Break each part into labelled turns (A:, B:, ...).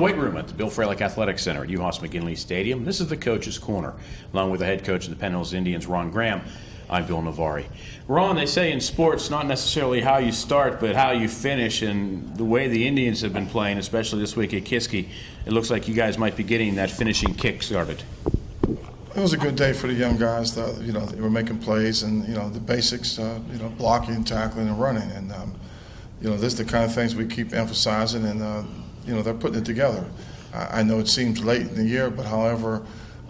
A: weight room at the Bill Fralick Athletic Center at UHAS McGinley Stadium. This is the Coach's Corner, along with the head coach of the Penn Indians, Ron Graham. I'm Bill Navari. Ron, they say in sports, not necessarily how you start, but how you finish. And the way the Indians have been playing, especially this week at Kiski, it looks like you guys might be getting that finishing kick started.
B: It was a good day for the young guys. They were making plays and, the basics, blocking, tackling, and running. And, this is the kind of things we keep emphasizing, and, they're putting it together. I know it seems late in the year, but however,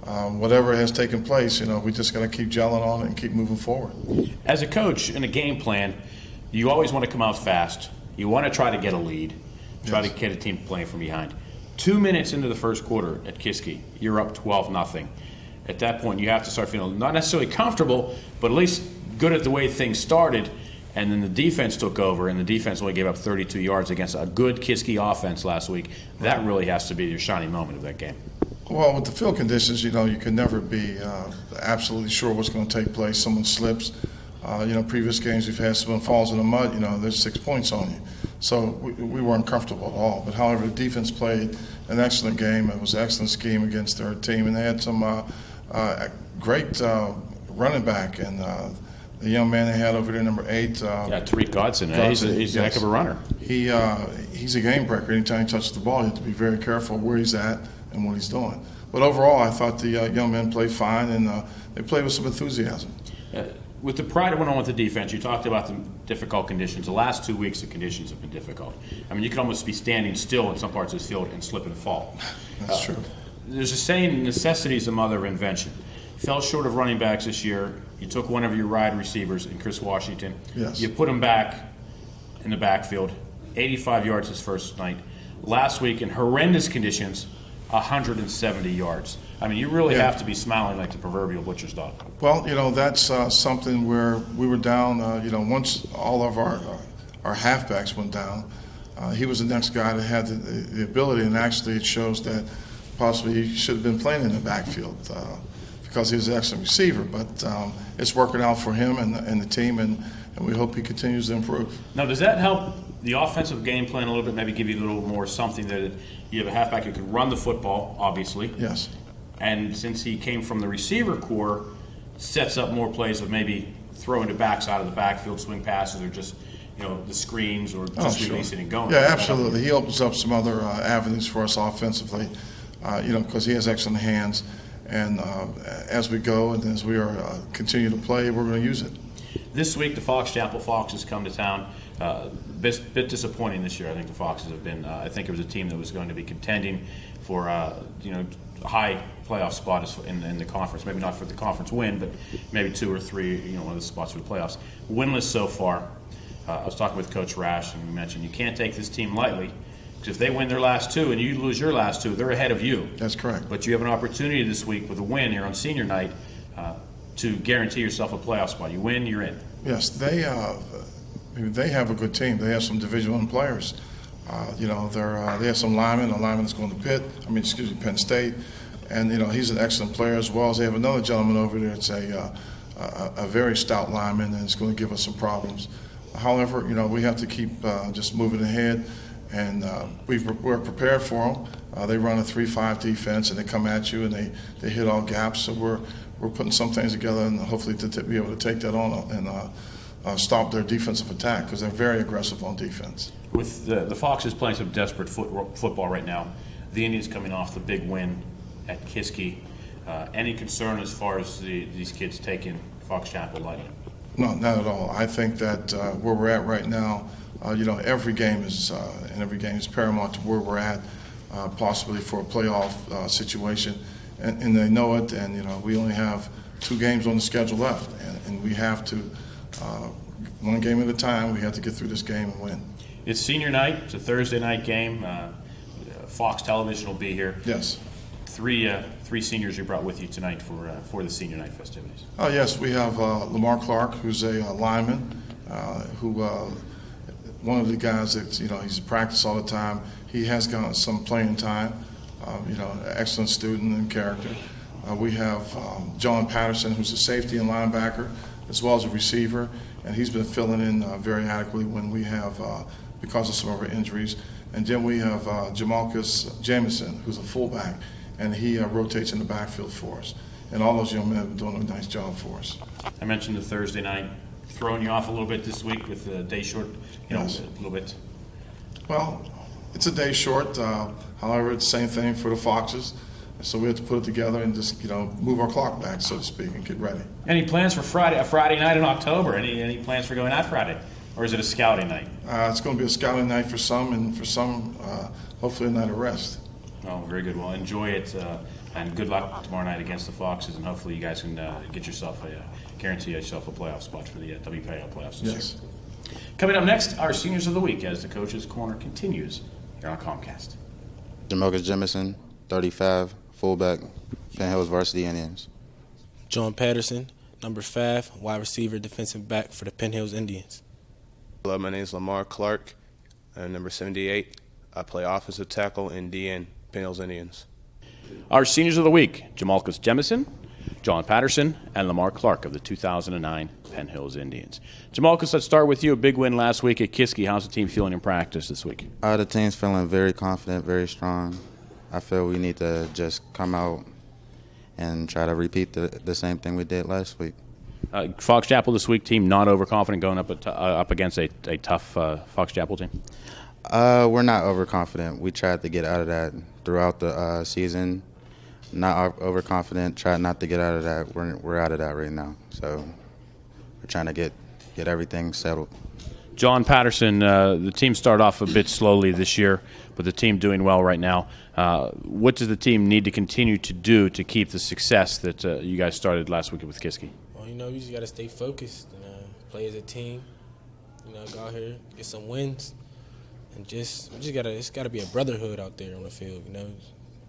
B: whatever has taken place, we just got to keep gelling on it and keep moving forward.
A: As a coach in a game plan, you always want to come out fast. You want to try to get a lead, try to get a team playing from behind. 2 minutes into the first quarter at Kiski, you're up 12-0. At that point, you have to start feeling not necessarily comfortable, but at least good at the way things started. And then the defense took over, and the defense only gave up 32 yards against a good Kiski offense last week. That really has to be your shining moment of that game.
B: Well, with the field conditions, you can never be absolutely sure what's going to take place. Someone slips. Previous games we've had someone falls in the mud, there's 6 points on you. So we weren't comfortable at all. But however, the defense played an excellent game. It was an excellent scheme against their team, and they had some great running back. And the young man they had over there, number 8.
A: Tariq Godson. He's a heck of a runner.
B: He's a game breaker. Anytime he touches the ball, you have to be very careful where he's at and what he's doing. But overall, I thought the young men played fine, and they played with some enthusiasm.
A: With the pride that went on with the defense, you talked about the difficult conditions. The last 2 weeks, the conditions have been difficult. I mean, you could almost be standing still in some parts of the field and slip and fall.
B: That's true.
A: There's a saying, necessity is the mother of invention. Fell short of running backs this year. You took one of your wide receivers in Chris Washington.
B: Yes.
A: You put him back in the backfield, 85 yards his first night. Last week, in horrendous conditions, 170 yards. I mean, you really have to be smiling like the proverbial butcher's dog.
B: Well, that's something where we were down, once all of our halfbacks went down, he was the next guy that had the ability, and actually it shows that possibly he should have been playing in the backfield because he was an excellent receiver. But it's working out for him and the team, and we hope he continues to improve.
A: Now, does that help the offensive game plan a little bit, maybe give you a little more something that you have a halfback who can run the football, obviously?
B: Yes.
A: And since he came from the receiver core, sets up more plays of maybe throwing to backs out of the backfield, swing passes, or just the screens, or just releasing and going.
B: Yeah, absolutely. He opens up some other avenues for us offensively, because he has excellent hands. And as we go and as we are continue to play, we're going to use it.
A: This week, the Fox Chapel Foxes come to town. Bit disappointing this year. I think the Foxes have been. I think it was a team that was going to be contending for a high playoff spot in the conference. Maybe not for the conference win, but maybe 2 or 3. One of the spots for the playoffs. Winless so far. I was talking with Coach Rash, and we mentioned you can't take this team lightly. Because if they win their last 2 and you lose your last 2, they're ahead of you.
B: That's correct.
A: But you have an opportunity this week with a win here on senior night to guarantee yourself a playoff spot. You win, you're in.
B: Yes, they have a good team. They have some Division I players. They have some linemen. A lineman that's going to Penn State, and he's an excellent player as well. As they have another gentleman over there that's a very stout lineman, and it's going to give us some problems. However, we have to keep just moving ahead. And we're prepared for them. They run a 3-5 defense, and they come at you, and they hit all gaps. So we're putting some things together, and hopefully to be able to take that on and stop their defensive attack, because they're very aggressive on defense.
A: With the Foxes playing some desperate football right now, the Indians coming off the big win at Kiski, any concern as far as these kids taking Fox Chapel lightly?
B: No, not at all. I think that where we're at right now, every game is paramount to where we're at, possibly for a playoff situation, and they know it. And we only have 2 games on the schedule left, and we have to one game at a time. We have to get through this game and win.
A: It's senior night. It's a Thursday night game. Fox Television will be here.
B: Yes.
A: Three seniors you brought with you tonight for the senior night festivities.
B: Oh yes, we have Lamar Clark, who's a lineman, who. One of the guys that he's in practice all the time. He has got some playing time. Excellent student and character. We have John Patterson, who's a safety and linebacker, as well as a receiver, and he's been filling in very adequately when we have because of some of our injuries. And then we have Jamalcus Jamison, who's a fullback, and he rotates in the backfield for us. And all those young men have been doing a nice job for us.
A: I mentioned the Thursday night throwing you off a little bit this week with the day short,
B: Yes.
A: a little bit.
B: Well, it's a day short. However, it's the same thing for the Foxes. So we have to put it together and just, move our clock back, so to speak, and get ready.
A: Any plans for a Friday night in October? Any plans for going out Friday? Or is it a scouting night?
B: It's going to be a scouting night for some, and for some, hopefully a night of rest.
A: Oh, very good. Well, enjoy it, and good luck tomorrow night against the Foxes, and hopefully you guys can guarantee yourself a playoff spot for the WPIAL playoffs this
B: Yes.
A: year. Coming up next, our Seniors of the Week as the Coach's Corner continues here on Comcast.
C: Jamalcus Jamison, 35, fullback, Penn Hills Varsity Indians.
D: John Patterson, number 5, wide receiver, defensive back for the Penn Hills Indians.
E: Hello, my name is Lamar Clark. I'm number 78. I play offensive tackle in DN, Penn Hills Indians.
A: Our Seniors of the Week, Jamalcus Jamison, John Patterson, and Lamar Clark of the 2009 Penn Hills Indians. Jamalcus, let's start with you. A big win last week at Kiski. How's the team feeling in practice this week?
C: The team's feeling very confident, very strong. I feel we need to just come out and try to repeat the same thing we did last week.
A: Fox Chapel this week, team not overconfident going up against a tough Fox Chapel team?
C: We're not overconfident. We tried to get out of that throughout the season. Not overconfident, tried not to get out of that. We're out of that right now. So we're trying to get everything settled.
A: John Patterson, the team started off a bit slowly this year, but the team doing well right now. What does the team need to continue to do to keep the success that you guys started last week with Kiski?
D: Well, you just got to stay focused and play as a team. Go out here, get some wins, and it's got to be a brotherhood out there on the field.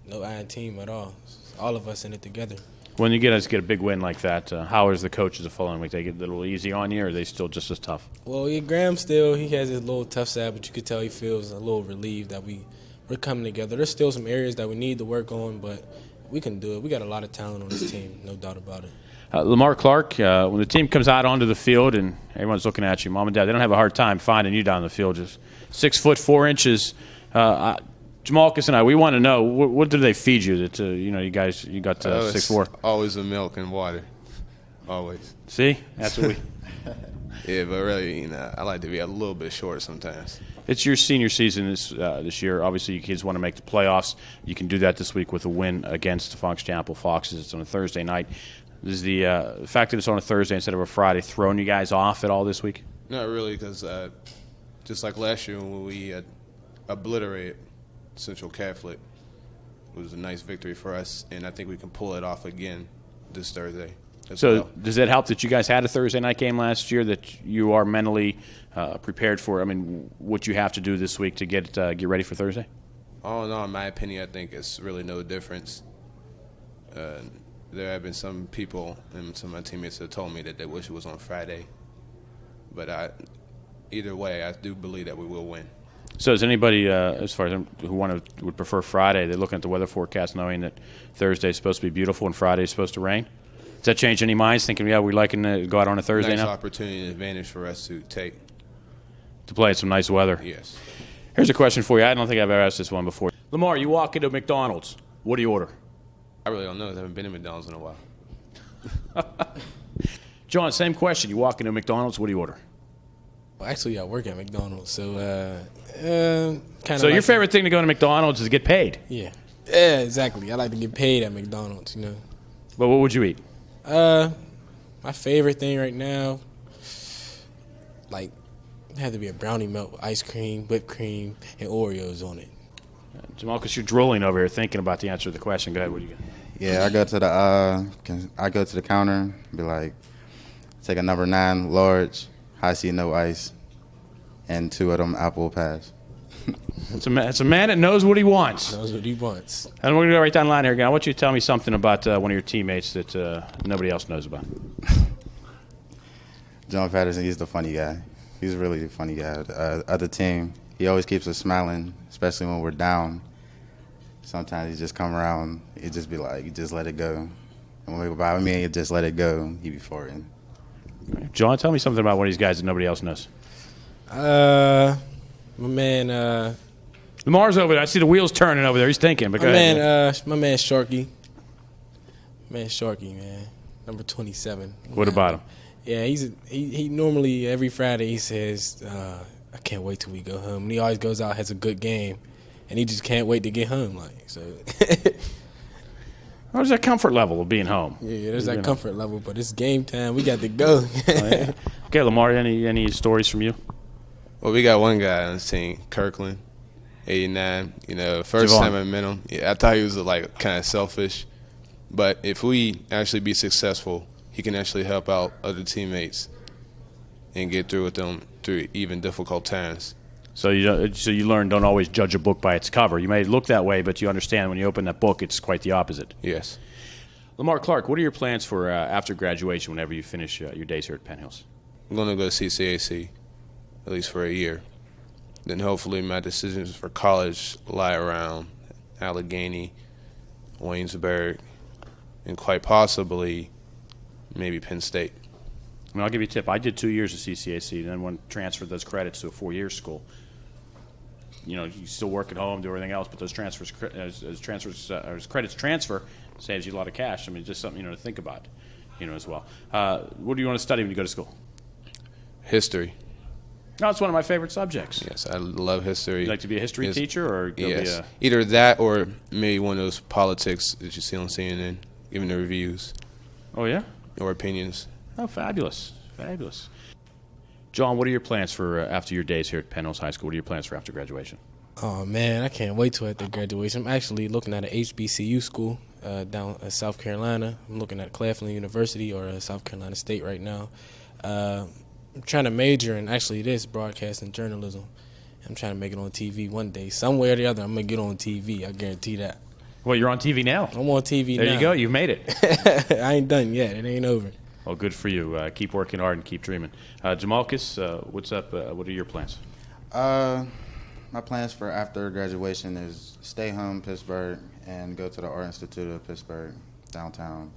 D: No iron team at all. It's all of us in it together.
A: When you guys get a big win like that, how is the coaches the following week? They get a little easy on you, or are they still just as tough?
D: Well, Graham he has his little tough side, but you could tell he feels a little relieved that we're coming together. There's still some areas that we need to work on, but we can do it. We got a lot of talent on this team, no doubt about it.
A: Lamar Clark, when the team comes out onto the field and everyone's looking at you, Mom and Dad, they don't have a hard time finding you down the field. Just 6 foot 4 inches. Jamalcus and I, we want to know, what do they feed you? That you got 6'4"?
E: Always the milk and water. Always.
A: See? That's what we
E: Yeah, but really, I like to be a little bit short sometimes.
A: It's your senior season this year. Obviously, you kids want to make the playoffs. You can do that this week with a win against the Fox Chapel Foxes. It's on a Thursday night. Is the fact that it's on a Thursday instead of a Friday throwing you guys off at all this week?
E: Not really, because just like last year when we obliterated Central Catholic, it was a nice victory for us, and I think we can pull it off again this Thursday.
A: So does that help that you guys had a Thursday night game last year, that you are mentally prepared for, what you have to do this week to get ready for Thursday?
E: All in all, in my opinion, I think it's really no difference. There have been some people and some of my teammates that told me that they wish it was on Friday. But either way, I do believe that we will win.
A: So is anybody, as far as who would prefer Friday, they're looking at the weather forecast knowing that Thursday is supposed to be beautiful and Friday is supposed to rain? Does that change any minds, thinking, we're liking to go out on a Thursday
E: nice
A: now?
E: Opportunity and advantage for us to take.
A: To play at some nice weather?
E: Yes.
A: Here's a question for you. I don't think I've ever asked this one before. Lamar, you walk into McDonald's. What do you order?
E: I really don't know. I haven't been to McDonald's in a while.
A: John, same question. You walk into McDonald's. What do you order?
D: Well, actually, I work at McDonald's, so kind of.
A: So your favorite thing to go to McDonald's is get paid?
D: Yeah, exactly. I like to get paid at McDonald's,
A: But what would you eat?
D: My favorite thing right now, it had to be a brownie melt with ice cream, whipped cream, and Oreos on it.
A: Jamalcus, you're drooling over here thinking about the answer to the question. Go ahead. What do you got?
C: Yeah, I go to the counter, be like, take a number 9 large, high C no ice, and 2 of them apple pies.
A: It's a man that knows what he wants.
D: Knows what he wants.
A: And we're going to go right down the line here again. I want you to tell me something about one of your teammates that nobody else knows about.
C: John Patterson, he's the funny guy. He's really the funny guy of the team. He always keeps us smiling, especially when we're down. Sometimes he just come around, he just be like, you just let it go. And when we go by me, you just let it go. He be farting.
A: John, tell me something about one of these guys that nobody else knows.
D: My man,
A: Lamar's over there. I see the wheels turning over there. He's thinking. But go ahead.
D: my man Sharky. Man, number 27.
A: What about him?
D: Yeah, he normally every Friday he says, "I can't wait till we go home." And he always goes out, has a good game, and he just can't wait to get home. Like so.
A: There's that comfort level of being home.
D: Yeah, there's that comfort level, but it's game time. We got to go.
A: Okay, Lamar, any stories from you?
E: Well, we got one guy on the team, Kirkland, 89. You know, first
A: Javon.
E: time I met him, I thought he was like kind of selfish. But if we actually be successful, he can actually help out other teammates and get through with them through even difficult times.
A: So you learn, don't always judge a book by its cover. You may look that way, but you understand when you open that book, it's quite the opposite.
E: Yes.
A: Lamar Clark, what are your plans for after graduation whenever you finish your days here at Penn Hills?
E: I'm going to go to CCAC, at least for a year. Then hopefully my decisions for college lie around Allegheny, Waynesburg, and quite possibly maybe Penn State.
A: I mean, I'll give you a tip. I did 2 years at CCAC, then when transferred those credits to a 4-year school. You know, you still work at home, do everything else, but those transfers, as credits transfer, saves you a lot of cash. I mean, just something to think about, as well. What do you want to study when you go to school?
E: History.
A: No, it's one of my favorite subjects.
E: Yes, I love history.
A: Would you like to be a history teacher, or
E: yes, either that or maybe one of those politics that you see on CNN, giving the reviews.
A: Oh yeah,
E: or opinions.
A: Oh, fabulous. John, what are your plans for after your days here at Penn Hills High School? What are your plans for after graduation?
D: Oh, man, I can't wait till after graduation. I'm actually looking at an HBCU school down in South Carolina. I'm looking at Claflin University or South Carolina State right now. I'm trying to major in actually this, broadcasting journalism. I'm trying to make it on TV one day. Some way or the other, I'm going to get on TV. I guarantee that.
A: Well, you're on TV now.
D: I'm on TV now.
A: There you go. You've made it.
D: I ain't done yet. It ain't over.
A: Well, good for you. Keep working hard and keep dreaming. Jamalcus, what's up? What are your plans?
C: My plans for after graduation is stay home, Pittsburgh, and go to the Art Institute of Pittsburgh, downtown.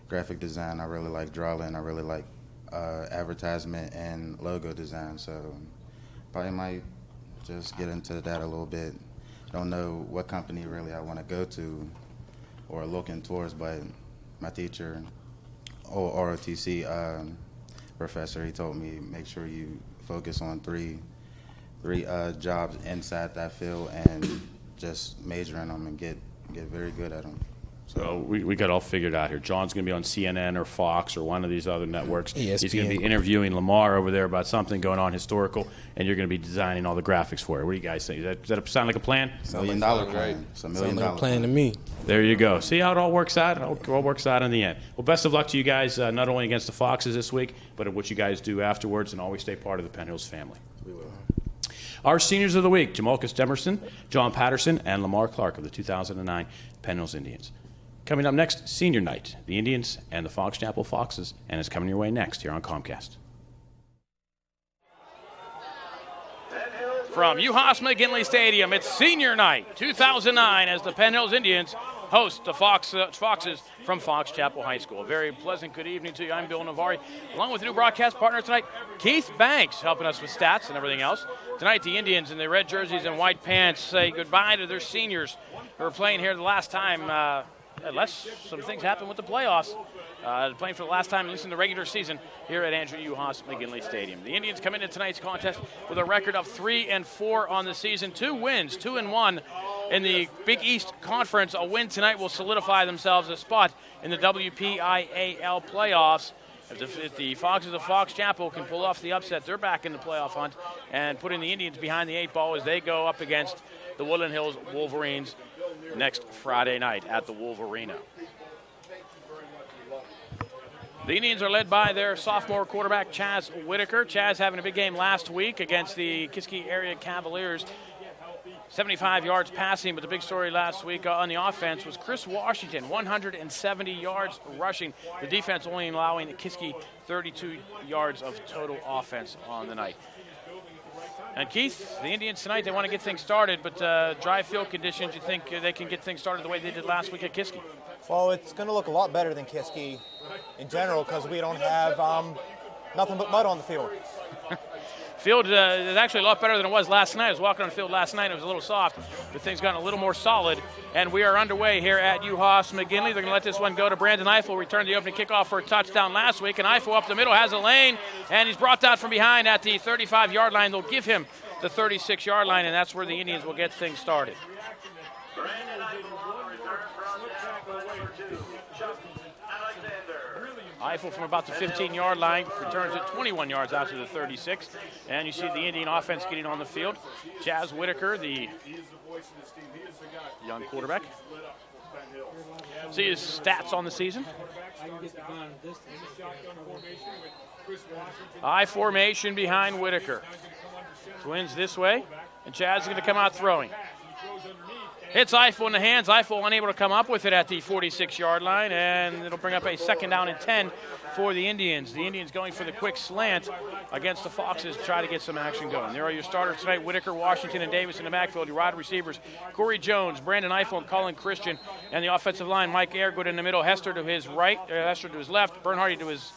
C: Graphic design, I really like drawing. I really like advertisement and logo design. So probably might just get into that a little bit. Don't know what company really I want to go to or looking towards, but my teacher, ROTC professor, he told me make sure you focus on three jobs inside that field and just major in them and get very good at them.
A: So we got all figured out here. John's going to be on CNN or Fox or one of these other networks.
D: ESPN.
A: He's going to be interviewing Lamar over there about something going on historical, and you're going to be designing all the graphics for it. What do you guys think? Does that sound like a plan?
C: $1 million plan. It's $1 million
D: Sounds like a plan to me.
A: There you go. See how it all works out? It all works out in the end. Well, best of luck to you guys, not only against the Foxes this week, but at what you guys do afterwards, and always stay part of the Penn Hills family.
D: We will.
A: Our seniors of the week, Jamalcus Demerson, John Patterson, and Lamar Clark of the 2009 Penn Hills Indians. Coming up next, senior night, the Indians and the Fox Chapel Foxes, and it's coming your way next here on Comcast. From UHAS McGinley Stadium, it's senior night 2009 as the Penn Hills Indians host the Foxes from Fox Chapel High School. A very pleasant good evening to you. I'm Bill Navari, along with a new broadcast partner tonight, Keith Banks, helping us with stats and everything else. Tonight, the Indians in their red jerseys and white pants say goodbye to their seniors who are playing here the last time, unless some things happen with the playoffs. Playing for the last time, at least in the regular season, here at Andrew UHAS McGinley Stadium. The Indians come into tonight's contest with a record of 3-4 on the season, 2 wins, 2-1 in the Big East Conference. A win tonight will solidify themselves a spot in the WPIAL playoffs. If the Foxes of Fox Chapel can pull off the upset, they're back in the playoff hunt and putting the Indians behind the 8 ball as they go up against the Woodland Hills Wolverines next Friday night at the Wolverina. The Indians are led by their sophomore quarterback, Chaz Whitaker. Chaz having a big game last week against the Kiski area Cavaliers. 75 yards passing, but the big story last week on the offense was Chris Washington, 170 yards rushing. The defense only allowing Kiski 32 yards of total offense on the night. And Keith, the Indians tonight, they want to get things started, but dry field conditions, you think they can get things started the way they did last week at Kiski?
F: Well, it's going to look a lot better than Kiski in general because we don't have nothing but mud on the field.
G: Field is actually a lot better than it was last night. I was walking on the field last night. It was a little soft, but things gotten a little more solid. And we are underway here at UHaas McGinley. They're going to let this one go to Brandon Eiffel. Returned the opening kickoff for a touchdown last week. And Eiffel up the middle has a lane, and he's brought down from behind at the 35-yard line. They'll give him the 36-yard line, and that's where the Indians will get things started. Eiffel from about the 15-yard line returns it 21 yards out to the 36. And you see the Indian offense getting on the field. Chaz Whitaker, the young quarterback. See his stats on the season. I formation behind Whitaker. Twins this way, and Chaz is going to come out throwing. Hits Eiffel in the hands. Eiffel unable to come up with it at the 46-yard line, and it'll bring up a 2nd down and 10 for the Indians. The Indians going for the quick slant against the Foxes to try to get some action going. There are your starters tonight: Whitaker, Washington, and Davis in the backfield. Your wide receivers: Corey Jones, Brandon Eiffel, and Colin Christian. And the offensive line: Mike Airgood in the middle, Hester to his right, Hester to his left, Bernhardy to his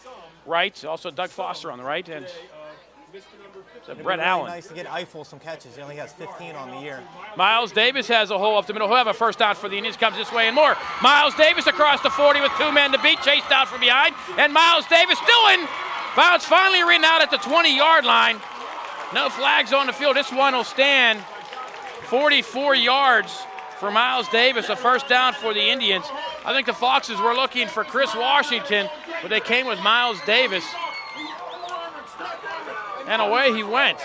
G: right. Also Doug Foster on the right, and Brett Allen.
F: Nice to get Eiffel some catches. He only has 15 on the year.
G: Miles Davis has a hole up the middle. He'll have a first down for the Indians. Comes this way and more. Miles Davis across the 40 with 2 men to beat. Chased out from behind. And Miles Davis still in. Bounce finally written out at the 20-yard line. No flags on the field. This one will stand 44 yards for Miles Davis. A first down for the Indians. I think the Foxes were looking for Chris Washington, but they came with Miles Davis. And away he went.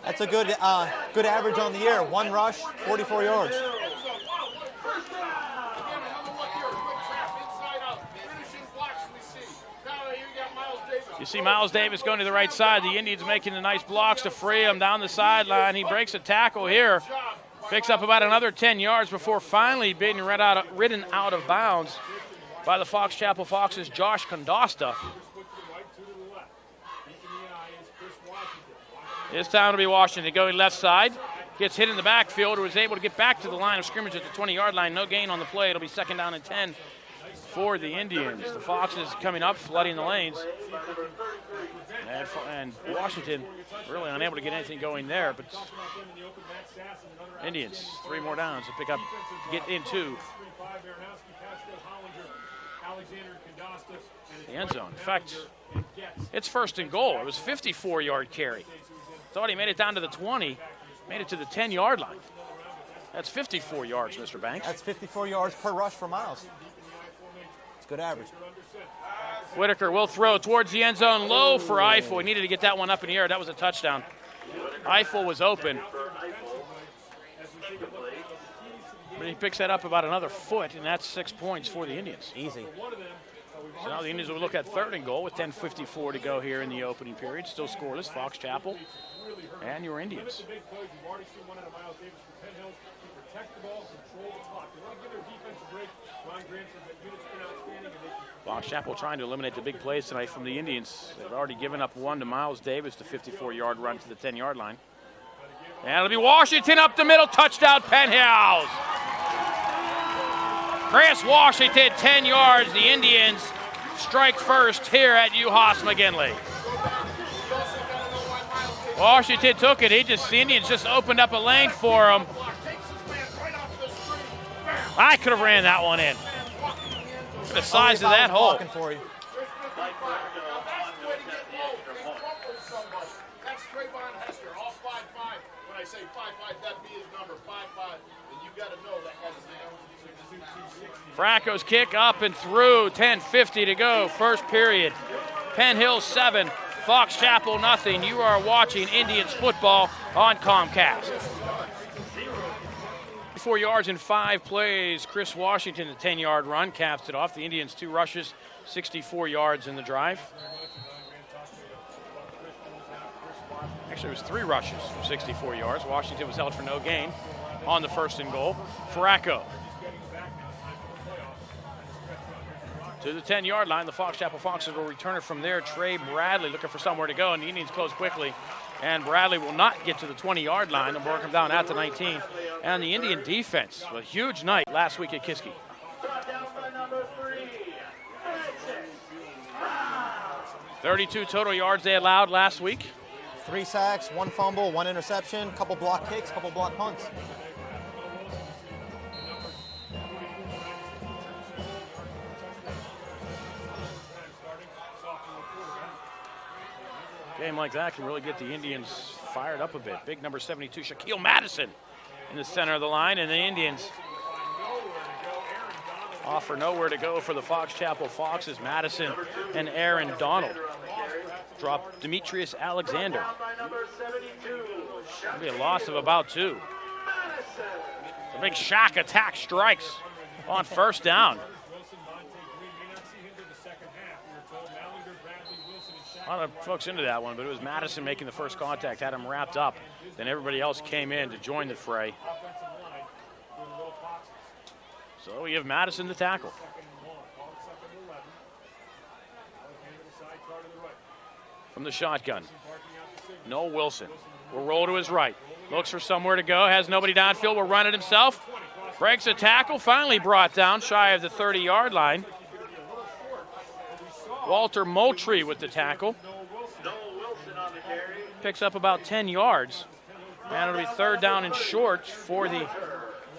F: That's a good average on the year. 1 rush, 44 yards.
G: You see Miles Davis going to the right side. The Indians making the nice blocks to free him down the sideline. He breaks a tackle here. Picks up about another 10 yards before finally being ridden out of bounds by the Fox Chapel Foxes' Josh Condosta. It's time to be Washington going left side. Gets hit in the backfield, was able to get back to the line of scrimmage at the 20-yard line. No gain on the play. It'll be 2nd down and 10 for the Indians. The Foxes coming up, flooding the lanes. And Washington really unable to get anything going there. But Indians, 3 more downs to get into the end zone. In fact, it's 1st and goal. It was a 54-yard carry. Thought he made it down to the 20, made it to the 10-yard line. That's 54 yards, Mr. Banks.
F: That's 54 yards per rush for Miles. It's good average.
G: Whitaker will throw towards the end zone, low for Eiffel. He needed to get that one up in the air. That was a touchdown. Eiffel was open. But he picks that up about another foot, and that's 6 points for the Indians.
F: Easy.
G: So now the Indians will look at 3rd and goal with 10:54 to go here in the opening period. Still scoreless, Fox Chapel and your Indians. Fox Chapel trying to eliminate the big plays tonight from the Indians. They've already given up 1 to Miles Davis, the 54-yard run to the 10-yard line. And it'll be Washington up the middle, touchdown Penn Hills. Chris Washington, 10 yards. The Indians strike first here at UHaas McGinley. Washington took it. The Indians just opened up a lane for him. I could have ran that one in. Look at the size of that hole.
F: For you.
H: That's Trayvon Hester, all 5'5". When I say 5'5", that be his number, 5'5", and you got to know that has his name.
G: Franco's kick up and through. 10:50 to go, first period. Penn Hills 7, Fox Chapel nothing. You are watching Indians football on Comcast. 4 yards in 5 plays. Chris Washington, the 10-yard run, caps it off. The Indians 2 rushes, 64 yards in the drive. Actually, it was 3 rushes for 64 yards. Washington was held for no gain on the 1st and goal. Franco to the 10-yard line. The Fox Chapel Foxes will return it from there. Trey Bradley looking for somewhere to go, and the Indians close quickly. And Bradley will not get to the 20-yard line. They'll work him down at the 19. And the Indian defense, a huge night last week at Kiski. 32 total yards they allowed last week.
F: 3 sacks, 1 fumble, 1 interception, couple block kicks, couple block punts.
G: Game like that can really get the Indians fired up a bit. Big number 72, Shaquille Madison, in the center of the line, and the Indians offer nowhere to go for the Fox Chapel Foxes. Madison and Aaron Donald drop Demetrius Alexander. It'll be a loss of about 2. The big shock attack strikes on first down. A lot of folks into that one, but it was Madison making the first contact, had him wrapped up. Then everybody else came in to join the fray. So we have Madison the tackle. From the shotgun, Noel Wilson will roll to his right. Looks for somewhere to go, has nobody downfield, will run it himself. Breaks a tackle, finally brought down shy of the 30-yard line. Walter Moultrie with the tackle. Picks up about 10 yards. And it'll be third down and short for the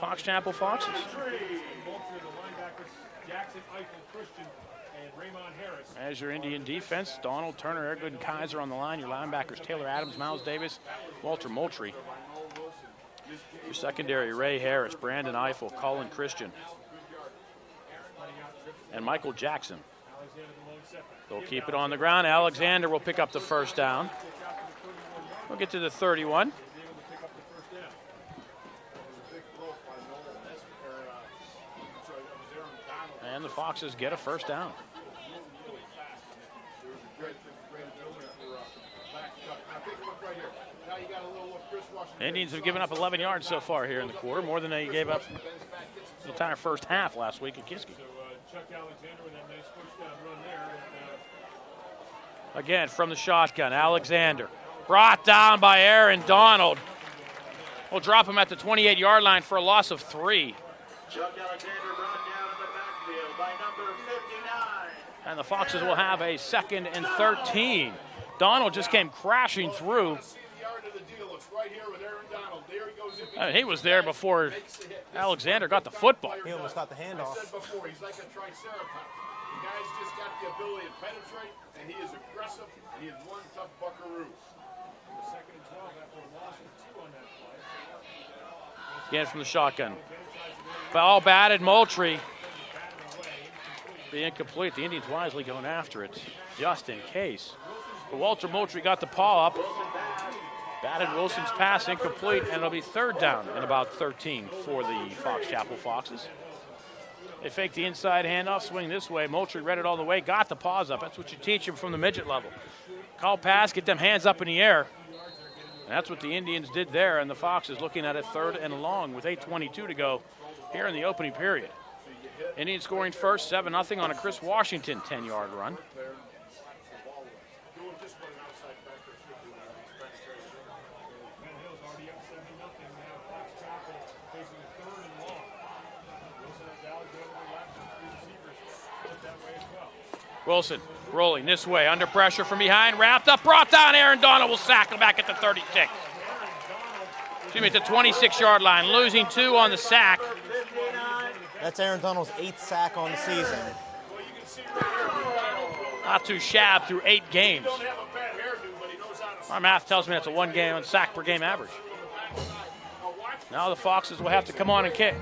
G: Fox Chapel Foxes. As your Indian defense, Donald, Turner, Airgood, and Kaiser on the line. Your linebackers, Taylor Adams, Miles Davis, Walter Moultrie. Your secondary, Ray Harris, Brandon Eiffel, Colin Christian, and Michael Jackson. They'll keep it on the ground. Alexander will pick up the first down. We'll get to the 31. And the Foxes get a first down. Indians have given up 11 yards so far here in the quarter, more than they gave up the entire first half last week at Kiski. Again, from the shotgun, Alexander. Brought down by Aaron Donald. We'll drop him at the 28-yard line for a loss of 3.
H: Chuck Alexander brought down in the backfield by number 59.
G: And the Foxes will have a 2nd and 13. Donald just came crashing through. He was there before Alexander got the football.
F: He almost got the handoff.
H: I said before, he's like a triceratops. The guy's just got the ability to penetrate, and he is aggressive, and he is one tough buckaroo.
G: Again from the shotgun. Foul batted Moultrie. Be incomplete. The Indians wisely going after it, just in case. But Walter Moultrie got the paw up. Batted Wilson's pass incomplete, and it'll be third down and about 13 for the Fox Chapel Foxes. They fake the inside handoff, swing this way. Moultrie read it all the way, got the paws up. That's what you teach him from the midget level. Call pass, get them hands up in the air. And that's what the Indians did there, and the Foxes looking at it third and long with 8:22 to go here in the opening period. Indians scoring first, 7-0 on a Chris Washington 10-yard run. Wilson rolling this way, under pressure from behind, wrapped up, brought down. Aaron Donald will sack him back at the 36. Excuse me, at the 26-yard line, losing 2 on the sack.
F: That's Aaron Donald's 8th sack on the season.
G: Not too shabby through 8 games. My math tells me that's a 1 sack per game average. Now the Foxes will have to come on and kick.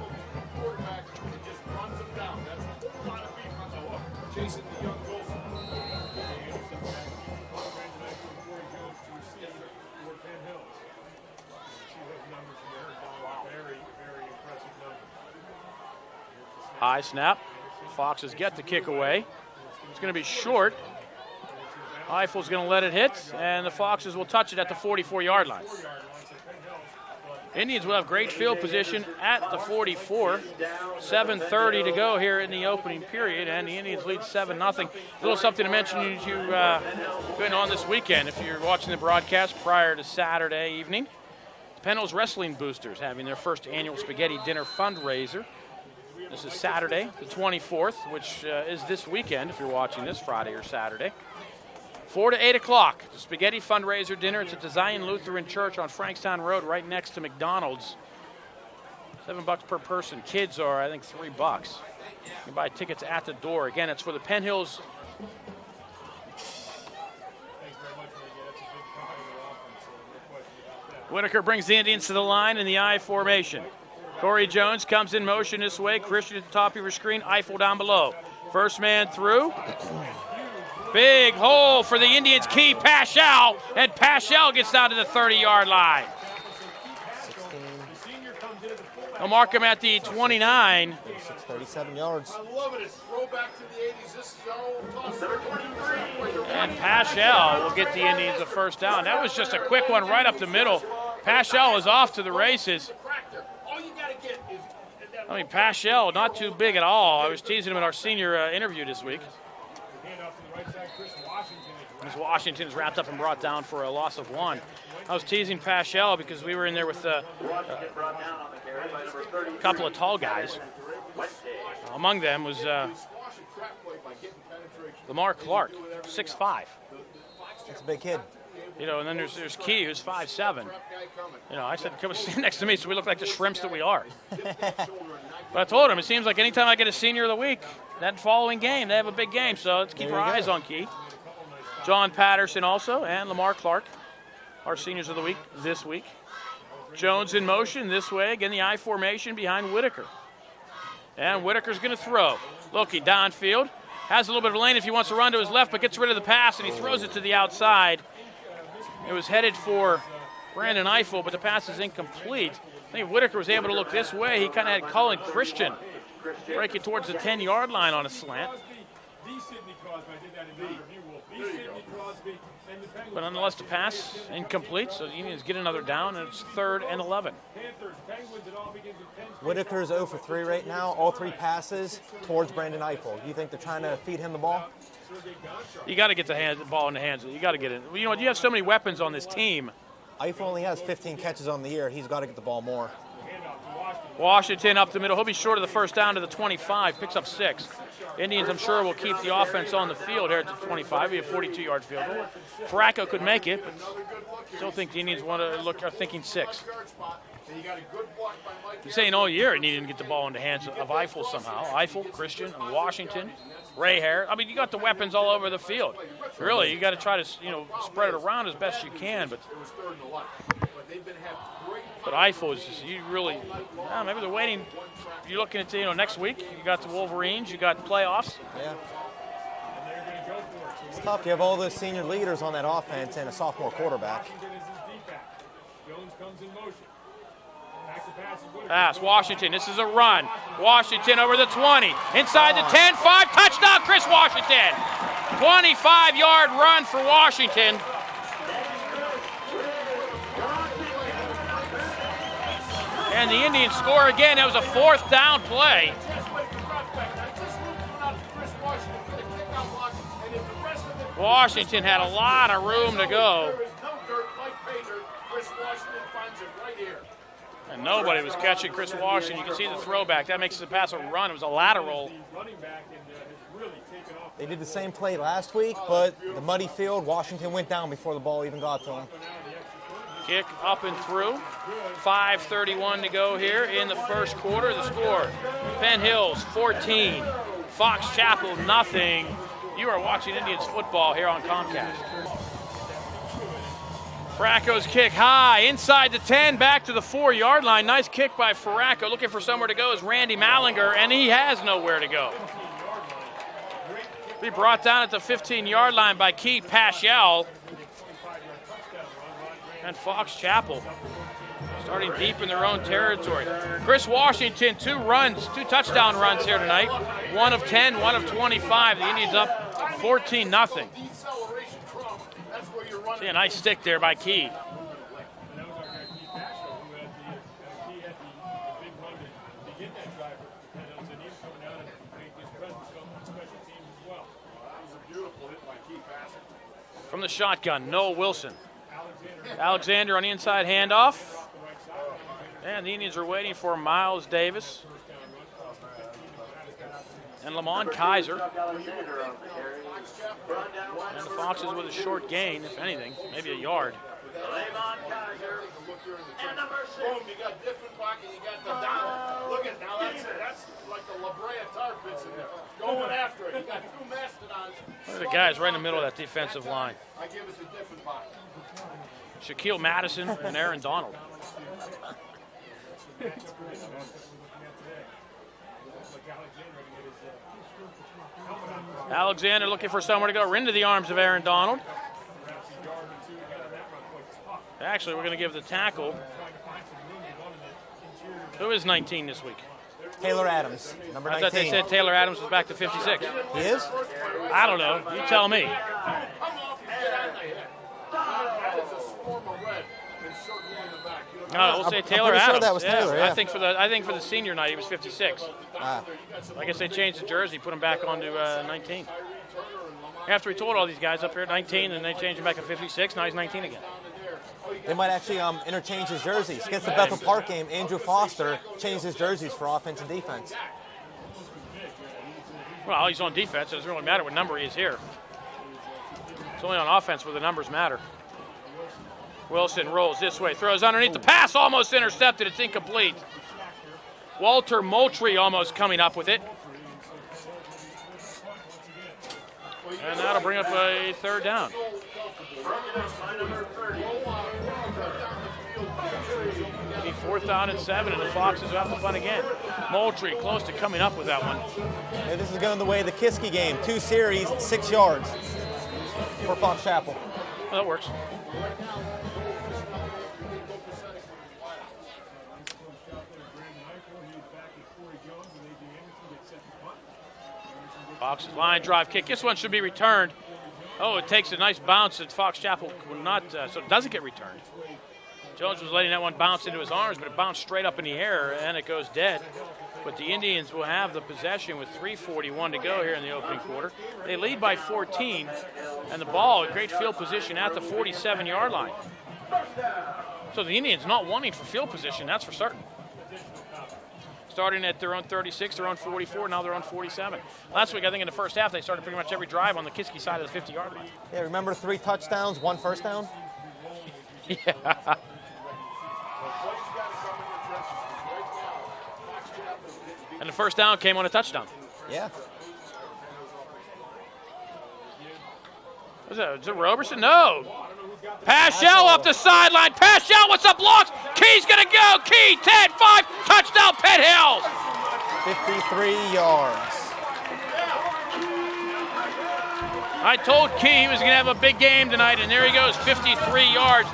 G: High snap. Foxes get the kick away. It's going to be short. Eiffel's going to let it hit, and the Foxes will touch it at the 44-yard line. Indians will have great field position at the 44. 7:30 to go here in the opening period, and the Indians lead 7-0. A little something to mention to you going on this weekend. If you're watching the broadcast prior to Saturday evening, Penn Wrestling Boosters having their first annual spaghetti dinner fundraiser. This is Saturday, the 24th, which is this weekend if you're watching this Friday or Saturday. 4 to 8 o'clock, the Spaghetti Fundraiser Dinner. It's at the Zion Lutheran Church on Frankstown Road, right next to McDonald's. $7 per person. Kids are, I think, $3. You can buy tickets at the door. Again, it's for the Penn Hills. Whitaker brings the Indians to the line in the I formation. Corey Jones comes in motion this way. Christian at the top of your screen. Eiffel down below. First man through. Big hole for the Indians. Key Paschal, and Paschal gets down to the 30-yard line. They'll mark him at the 29.
F: 37 yards.
H: I love it. It's throwback to the 80s. This is our old toss.
G: And Paschal will get the Indians a first down. That was just a quick one right up the middle. Paschal is off to the races.
H: All you got to get is.
G: I mean, Paschal, not too big at all. I was teasing him in our senior interview this week. As Washington's wrapped up and brought down for a loss of 1. I was teasing Paschal because we were in there with a couple of tall guys. Among them was Lamar Clark, 6'5".
F: That's a big kid.
G: You know, and then there's Key, who's 5'7". You know, I said, come stand next to me so we look like the shrimps that we are. But I told him, it seems like anytime I get a senior of the week, that following game, they have a big game. So let's keep our eyes on Key. John Patterson also, and Lamar Clark, our seniors of the week this week. Jones in motion this way. Again, the I formation behind Whitaker. And Whitaker's going to throw. Looking downfield. Has a little bit of lane if he wants to run to his left, but gets rid of the pass, and he throws it to the outside. It was headed for Brandon Eiffel, but the pass is incomplete. I think Whitaker was able to look this way. He kind of had Colin Christian break it towards the 10-yard line on a slant. But nonetheless, the pass incomplete, so the Indians get another down, and it's 3rd and 11.
F: Whitaker's 0 for 3 right now. All 3 passes towards Brandon Eiffel. Do you think they're trying to feed him the ball?
G: You got to get the ball in the hands. You got to get it. You know, you have so many weapons on this team.
F: Eiffel only has 15 catches on the year. He's got to get the ball more.
G: Washington up the middle. He'll be short of the first down to the 25. Picks up 6. Indians, I'm sure, will keep the offense on the field here at the 25. We have 42-yard field goal. Farraco could make it, but still think the Indians are thinking 6. You're saying all year Indians didn't get the ball in the hands of Eiffel somehow. Eiffel, Christian, and Washington, Ray Hare. I mean, you got the weapons all over the field. Really, you got to try to spread it around as best you can, but Eiffel is just, you really, maybe they're waiting. You're looking at, next week, you got the Wolverines, you got the playoffs.
F: Yeah. It's tough. You have all those senior leaders on that offense and a sophomore quarterback.
G: Pass, Washington. This is a run. Washington over the 20. Inside the 10, 5, touchdown, Chris Washington. 25-yard run for Washington. And the Indians score again. That was a 4th down play. Washington had a lot of room to go. And nobody was catching Chris Washington. You can see the throwback. That makes the pass a run. It was a lateral.
F: They did the same play last week, but the muddy field, Washington went down before the ball even got to him.
G: Kick up and through. 5:31 to go here in the first quarter. The score, Penn Hills 14, Fox Chapel nothing. You are watching Indians football here on Comcast. Farraco's kick high, inside the 10, back to the 4-yard line. Nice kick by Farraco. Looking for somewhere to go is Randy Mallinger, and he has nowhere to go. Be brought down at the 15-yard line by Keith Paschal. And Fox Chapel starting deep in their own territory. Chris Washington, 2 touchdown runs here tonight. 1 of 10, 1 of 25. The Indians up 14-0. See a nice stick there by Key. From the shotgun, Noah Wilson. Alexander on the inside handoff. And the Indians are waiting for Miles Davis and Lamont Kaiser. And the Foxes with a short gain, if anything, maybe a yard.
H: Boom, you got different pocket, you got the down. Look at now, that's it. That's like the La Brea Tar Pits in there. Going after it. You got two mastodons.
G: Look at the guys right in the middle of that defensive line.
H: I give it a different pocket.
G: Shaquille Madison and Aaron Donald. Alexander looking for somewhere to go into the arms of Aaron Donald. Actually, we're going to give the tackle. Who is 19 this week?
F: Taylor Adams, number 19.
G: I thought they said Taylor Adams was back to 56.
F: He is?
G: I don't know. You tell me.
H: Come off and get on the head. That is a swarm of red and circle in the back. You know,
G: No, we'll say Taylor
F: pretty
G: Adams.
F: sure that was Taylor, yeah.
G: I think for the senior night he was 56. I guess they changed the jersey, put him back onto 19. After we told all these guys up here 19, and they changed him back to 56. Now he's 19 again.
F: They might actually interchange his jerseys. Against the Bethel Park game, Andrew Foster changed his jerseys for offense and defense.
G: Well, he's on defense. It doesn't really matter what number he is here. It's only on offense where the numbers matter. Wilson rolls this way, throws underneath the pass, almost intercepted. It's incomplete. Walter Moultrie almost coming up with it. And that'll bring up a third down. Be 4th down and 7, and the Foxes will have to punt again. Moultrie close to coming up with that one.
F: Yeah, this is going the way of the Kiski game. 2 series, 6 yards for Fox Chapel.
G: Well, that works. Fox's line drive kick. This one should be returned. Oh, it takes a nice bounce that Fox Chapel will not, so it doesn't get returned. Jones was letting that one bounce into his arms, but it bounced straight up in the air, and it goes dead. But the Indians will have the possession with 3:41 to go here in the opening quarter. They lead by 14, and the ball, a great field position at the 47-yard line. So the Indians not wanting for field position, that's for certain. Starting at their own 36, their own 44, now they're on 47. Last week, I think in the first half, they started pretty much every drive on the Kiski side of the 50-yard line.
F: Yeah, remember 3 touchdowns, 1 first down?
G: Yeah. And the first down came on a touchdown.
F: Yeah.
G: Was it Roberson? No. Paschal up the sideline. Paschal with some blocks. Key's going to go. Key, 10, 5, touchdown, Penn Hills.
F: 53 yards.
G: I told Key he was going to have a big game tonight, and there he goes, 53 yards.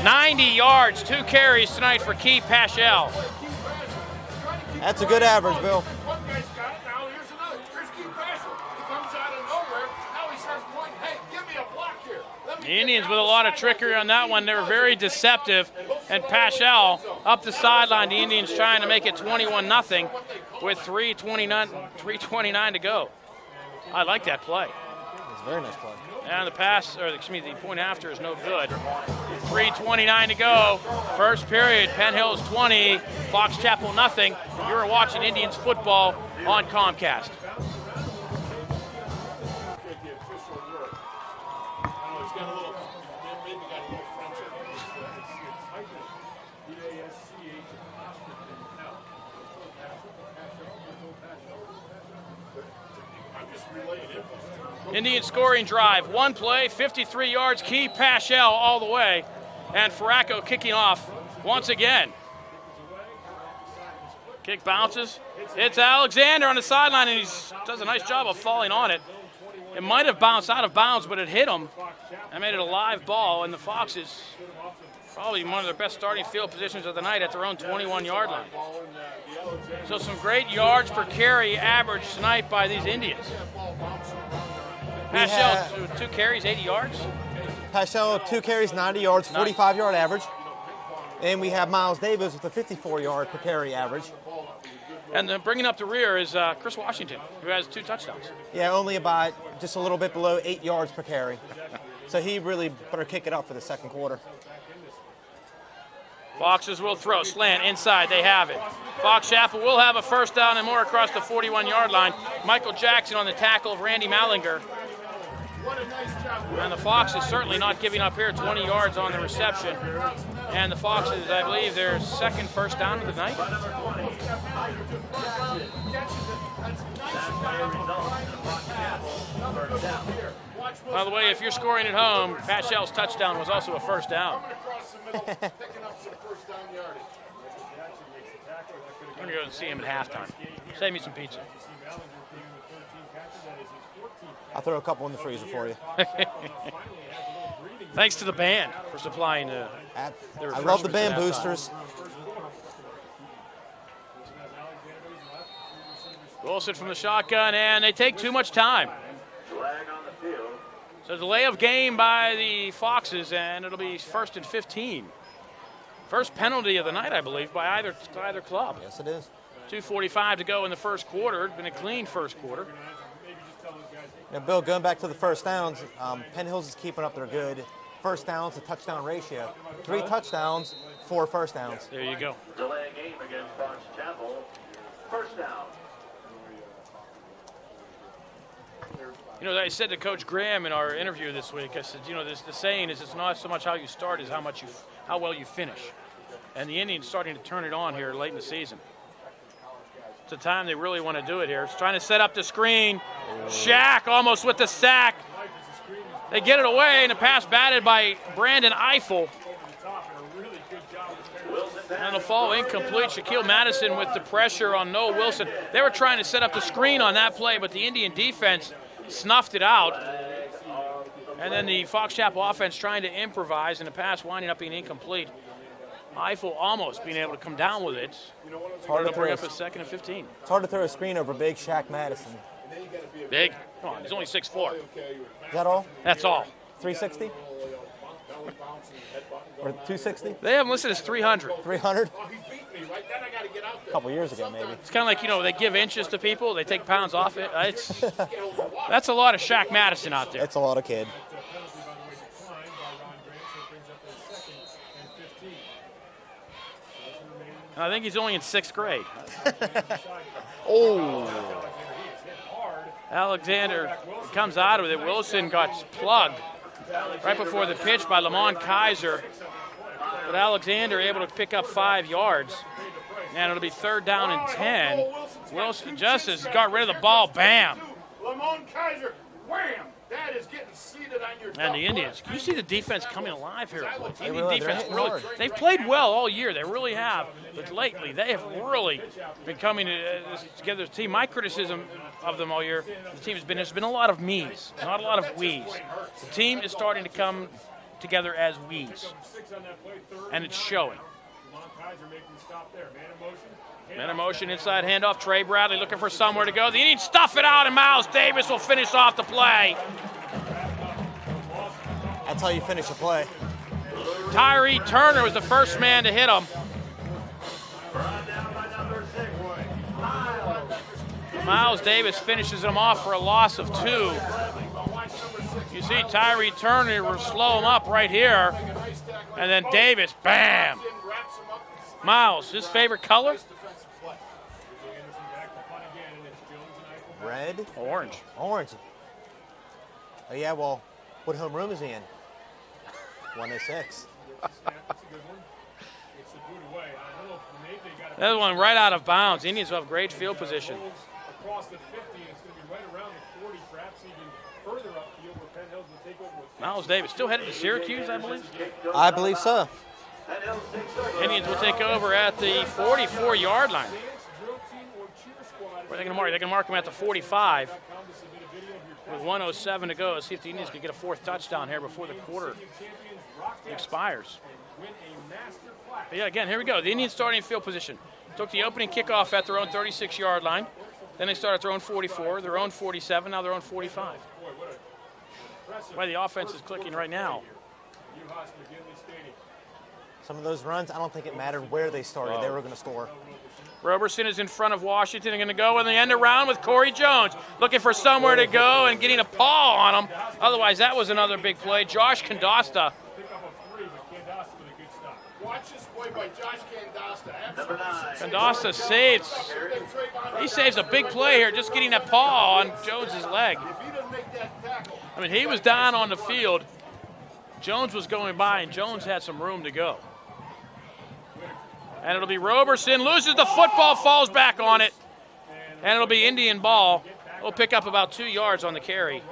G: 90 yards, 2 carries tonight for Key Paschal.
F: That's a good average, Bill.
H: One guy's got it, now here's another. Here's Keith Basham. He comes out of nowhere. Now he starts pointing, hey, give me a block here.
G: The Indians with a lot of trickery on that one. They were very deceptive. And Paschal up the sideline. The Indians trying to make it 21-0 with 3:29 to go. I like that play.
F: It's a very nice play.
G: And the pass, or excuse me, the point after is no good. 3:29 to go. First period, Penn Hills 20, Fox Chapel nothing. You're watching Indians football on Comcast. Indian scoring drive, 1 play, 53 yards, Key Paschal all the way, and Farraco kicking off once again. Kick bounces. It's Alexander on the sideline, and he does a nice job of falling on it. It might have bounced out of bounds, but it hit him and made it a live ball, and the Foxes probably one of their best starting field positions of the night at their own 21-yard line. So some great yards per carry average tonight by these Indians. Paschal, 2 carries, 80 yards.
F: Paschal, 2 carries, 90 yards, 45-yard average. And we have Miles Davis with a 54-yard per carry average.
G: And then bringing up the rear is Chris Washington, who has 2 touchdowns.
F: Yeah, only about just a little bit below 8 yards per carry. So he really better kick it up for the second quarter.
G: Foxes will throw. Slant inside. They have it. Fox Chapel will have a first down and more across the 41-yard line. Michael Jackson on the tackle of Randy Mallinger. And the Foxes certainly not giving up here. 20 yards on the reception. And the Foxes, I believe, their second first down of the night. By the way, if you're scoring at home, Pat Shell's touchdown was also a first down. I'm going to go and see him at halftime. Save me some pizza.
F: I'll throw a couple in the freezer for you.
G: Thanks to the band for supplying the
F: I love the band boosters.
G: Wilson from the shotgun, and they take too much time. So delay of game by the Foxes, and it'll be 1st and 15. First penalty of the night, I believe, by either club.
F: Yes, it is.
G: 2:45 to go in the first quarter. It's been a clean first quarter.
F: Now, Bill, going back to the first downs, Penn Hills is keeping up their good first downs to touchdown ratio. 3 touchdowns, 4 first downs.
G: There you go.
H: Delay game against Fox Chapel. First down.
G: You know, I said to Coach Graham in our interview this week, I said, you know, the saying is it's not so much how you start as how well you finish. And the Indians starting to turn it on here late in the season. It's the time they really want to do it here. It's trying to set up the screen. Shaq almost with the sack. They get it away, and the pass batted by Brandon Eiffel. And the fall incomplete. Shaquille Madison with the pressure on Noah Wilson. They were trying to set up the screen on that play, but the Indian defense snuffed it out. And then the Fox Chapel offense trying to improvise, and the pass winding up being incomplete. Eiffel almost being able to come down with it.
F: It's hard to
G: bring up a 2nd and 15.
F: It's hard to throw a screen over big Shaq Madison.
G: Big? Come on, he's only 6'4".
F: Is that all?
G: That's all.
F: 360? Or 260?
G: They have him listed as 300.
F: 300? A couple years ago, maybe.
G: It's kind of like, you know, they give inches to people, they take pounds off it. That's a lot of Shaq Madison out there.
F: It's a lot of kid.
G: And I think he's only in 6th grade. Oh. Alexander comes out of it. Wilson got plugged right before the pitch by Lamont Kaiser. But Alexander able to pick up 5 yards. And it'll be 3rd down and 10. Wilson Justice got rid of the ball. Bam.
H: Lamont Kaiser, wham! That is getting seated on your
G: And the Indians. You see the defense coming alive here. The Indian
F: really-
G: defense
F: they're
G: really,
F: hard.
G: they've played well all year. They really have. But lately, they have really been coming together as a team. My criticism of them all year, the team there's been a lot of me's, not a lot of we's. The team is starting to come together as we's. And it's showing. Man in motion, inside handoff. Trey Bradley looking for somewhere to go. The Indians stuff it out, and Miles Davis will finish off the play.
F: That's how you finish a play.
G: Tyree Turner was the first man to hit him. Miles Davis finishes him off for a loss of 2. You see Tyree Turner will slow him up right here. And then Davis, bam. Miles, his favorite color?
F: Red?
G: Orange.
F: Orange. Oh, yeah, well, what homeroom is he in? 106.
G: That one right out of bounds. Indians will have great field position. Miles Davis still headed to Syracuse, I believe.
F: I believe so.
G: Indians will take over at the 44-yard line. Where are they going to mark? They're going to mark him at the 45 with 1:07 to go. Let's see if the Indians can get a 4th touchdown here before the quarter expires. But yeah, again, here we go. The Indians starting field position. Took the opening kickoff at their own 36-yard line. Then they started at their own 44, their own 47, now their own 45. Why the offense is clicking right now.
F: Some of those runs, I don't think it mattered where they started. They were going to score.
G: Roberson is in front of Washington. They're going to go in the end around with Corey Jones, looking for somewhere to go and getting a paw on him. Otherwise, that was another big play. Josh Kandasta
H: Watch this play by Josh Candasta.
G: Candasta saves. He saves a big play here, just getting that paw on Jones's leg.
H: If he doesn't make that tackle.
G: I mean, he was down on the field. Jones was going by, and Jones had some room to go. And it'll be Roberson, loses the football, falls back on it. And it'll be Indian ball. We'll pick up about 2 yards on the carry.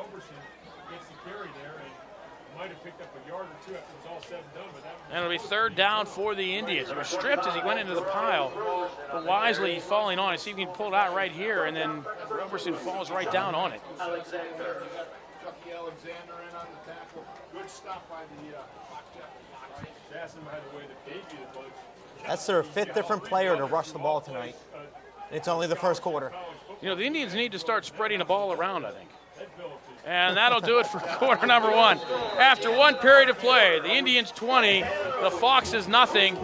G: And it'll be third down for the Indians. He was stripped as he went into the pile, but wisely falling on it. See if he can pull it out right here, and then Roberson falls right down on it.
H: Chucky Alexander in on the tackle. Good stop by the
F: That's their 5th different player to rush the ball tonight. It's only the first quarter.
G: You know, the Indians need to start spreading the ball around, I think. And that'll do it for quarter number 1. After 1 period of play, the Indians 20, the Foxes nothing.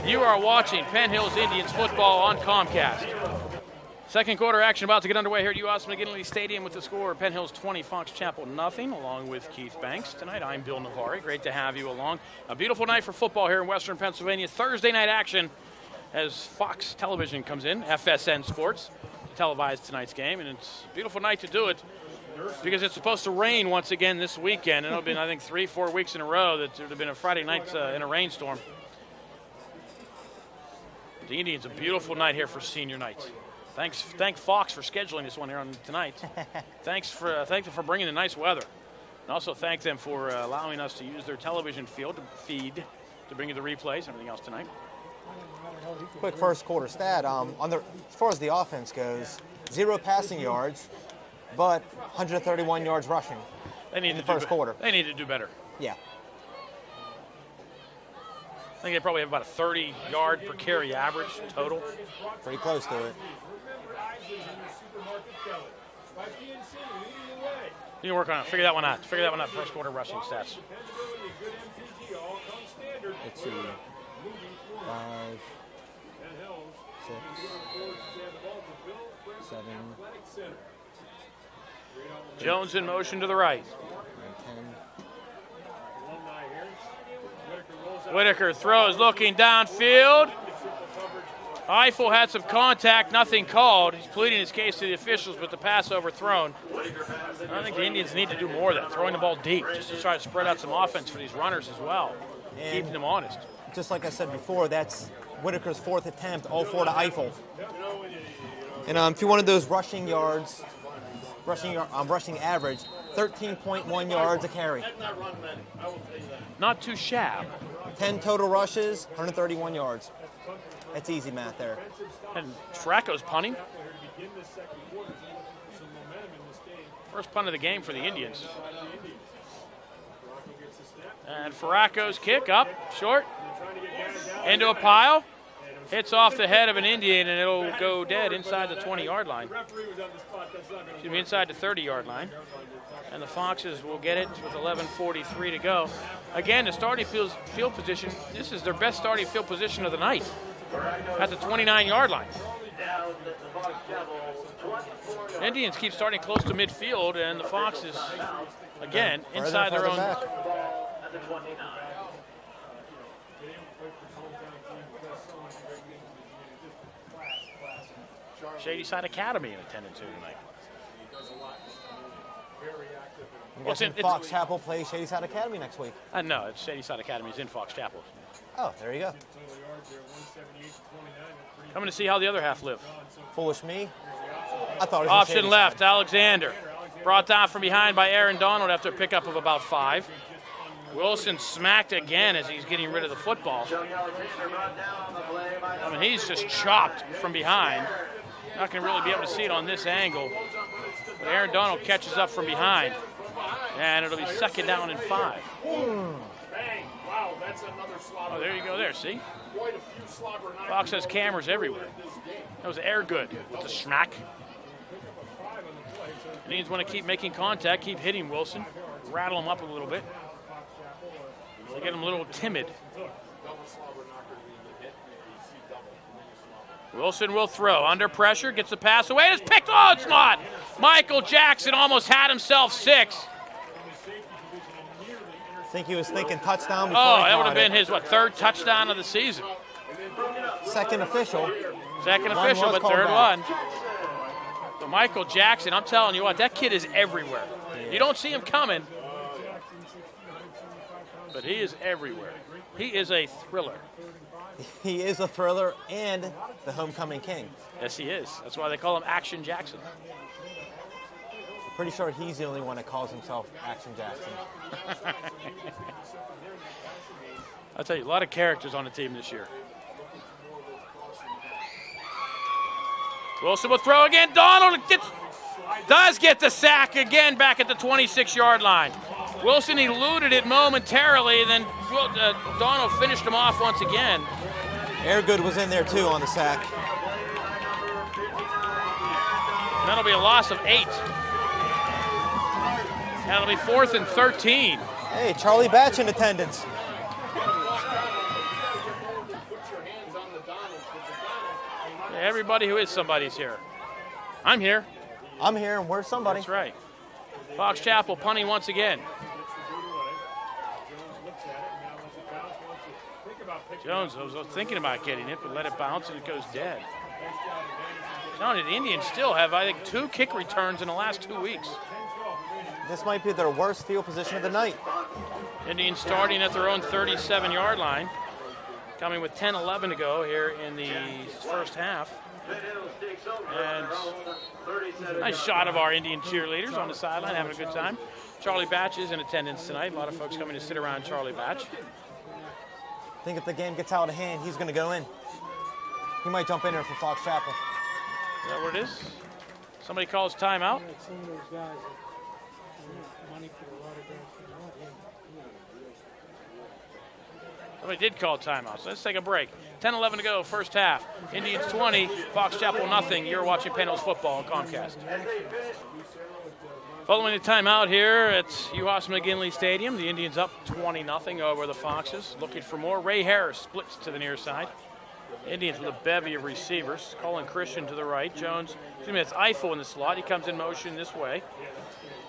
G: You are watching Penn Hills Indians football on Comcast. Second quarter action about to get underway here at U.S. McGinley Stadium with the score Penn Hills 20, Fox Chapel nothing, along with Keith Banks. Tonight, I'm Bill Navari. Great to have you along. A beautiful night for football here in Western Pennsylvania. Thursday night action as Fox Television comes in, FSN Sports, to televise tonight's game. And it's a beautiful night to do it because it's supposed to rain once again this weekend. And it'll been, I think, 3-4 weeks in a row that there would have been a Friday night in a rainstorm. The Indians, a beautiful night here for senior night. Thank Fox for scheduling this one here on tonight. Thank them for bringing the nice weather. And also thank them for allowing us to use their television feed to bring you the replays and everything else tonight.
F: Quick first quarter stat. As far as the offense goes, 0 passing yards, but 131 yards rushing in the first quarter.
G: They need to do better.
F: Yeah.
G: I think they probably have about a 30-yard per carry average total.
F: Pretty close to it.
G: You can work on it. Figure that one out. First quarter rushing stats.
F: Let's see. 5, 6, 7,
G: Jones in motion to the right.
F: 10.
G: Whitaker throws, looking downfield. Eiffel had some contact, nothing called. He's pleading his case to the officials, but the pass overthrown. I think the Indians need to do more of that, throwing the ball deep, just to try to spread out some offense for these runners as well, keeping them honest.
F: Just like I said before, that's Whitaker's 4th attempt, all 4 to Eiffel. And if you wanted those rushing yards, rushing average, 13.1 yards a carry.
G: Not too shabby.
F: 10 total rushes, 131 yards. That's easy math there.
G: And Fracco's punting. First punt of the game for the Indians. And Fracco's kick up, short, into a pile. Hits off the head of an Indian, and it'll go dead inside the 20-yard line. Excuse me, inside the 30-yard line. And the Foxes will get it with 11:43 to go. Again, the starting field position, this is their best starting field position of the night at the 29-yard line. Indians keep starting close to midfield, and the Foxes, again, inside their own.
F: Back.
G: Shadyside Academy in attendance here tonight.
F: Fox Chapel plays Shadyside Academy next week.
G: No, it's Shadyside Academy is in Fox Chapel.
F: Oh, there you go.
G: Coming to see how the other half live.
F: Foolish me. I thought it was
G: Option left, Alexander. Brought down from behind by Aaron Donald after a pickup of about 5. Wilson smacked again as he's getting rid of the football. I mean, he's just chopped from behind. Not going to really be able to see it on this angle. But Aaron Donald catches up from behind. And it'll be second down and 5.
H: Bang. Wow, that's another slobber.
G: Oh, there you go there, see?
H: Quite a few slobber knockers.
G: Fox has cameras everywhere. That was air good with the smack. Indians want to keep making contact, keep hitting Wilson, rattle him up a little bit. They get him a little timid. Wilson will throw. Under pressure, gets the pass away. It's picked. Oh, it's not. Michael Jackson almost had himself 6.
F: think he was thinking touchdown before
G: Oh,
F: he
G: that would
F: caught
G: have been
F: it.
G: his, third touchdown of the season.
F: Second official.
G: Second
F: One
G: official,
F: was
G: but
F: called
G: third
F: back.
G: one. But Michael Jackson, I'm telling you what, that kid is everywhere. You don't see him coming, but he is everywhere. He is a thriller.
F: He is a thriller and the homecoming king.
G: Yes, he is. That's why they call him Action Jackson.
F: Pretty sure he's the only one that calls himself Action Jackson.
G: I'll tell you, a lot of characters on the team this year. Wilson will throw again. Donald does get the sack again back at the 26-yard line. Wilson eluded it momentarily, and then Donald finished him off once again.
F: Airgood was in there too on the sack.
G: And that'll be a loss of 8. That'll be 4th and 13.
F: Hey, Charlie Batch in attendance.
G: Everybody who is somebody's here. I'm here.
F: I'm here, and where's somebody?
G: That's right. Fox Chapel punting once again. Jones was thinking about getting it, but let it bounce and it goes dead. The Indians still have, I think, 2 kick returns in the last 2 weeks.
F: This might be their worst field position of the night.
G: Indians starting at their own 37-yard line, coming with 10-11 to go here in the first half. And nice shot of our Indian cheerleaders on the sideline having a good time. Charlie Batch is in attendance tonight. A lot of folks coming to sit around Charlie Batch.
F: I think if the game gets out of hand, he's going to go in. He might jump in there for Fox Chapel.
G: Is that what it is? Somebody calls timeout. Somebody did call timeout, so let's take a break. 10-11 to go, first half. Indians 20, Fox Chapel nothing. You're watching Penn football on Comcast. Following the timeout here at UHAS McGinley Stadium, the Indians up 20-0 over the Foxes. Looking for more. Ray Harris splits to the near side. Indians with a bevy of receivers. Colin Christian to the right. Jones, it's Eiffel in the slot. He comes in motion this way.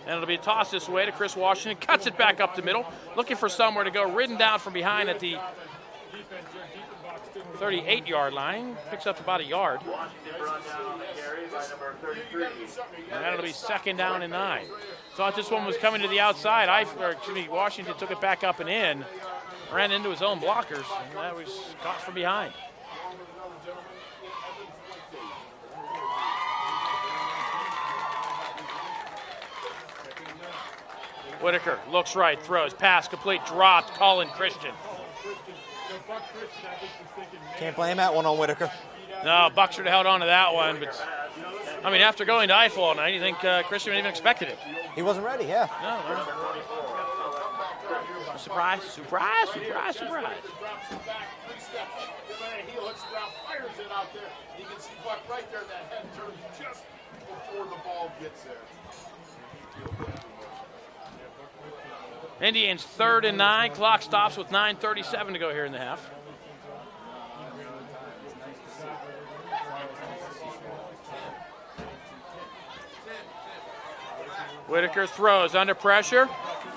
G: And it'll be a toss this way to Chris Washington. Cuts it back up the middle. Looking for somewhere to go. Ridden down from behind at the 38-yard line. Picks up about a yard. And that'll be 2nd down and 9. Thought this one was coming to the outside. Washington took it back up and in. Ran into his own blockers. And that was caught from behind. Whitaker looks right, throws, pass complete, dropped, Colin Christian.
F: Can't blame that one on Whitaker.
G: No, Buck should have held on to that one, but I mean, after going to Eiffel all night, you think Christian even expected it?
F: He wasn't ready, yeah.
G: No. Surprise, surprise, surprise, surprise.
H: You can see Buck right there, that head turns just before the ball gets there.
G: Indians 3rd and 9. Clock stops with 9:37 to go here in the half. Whitaker throws under pressure.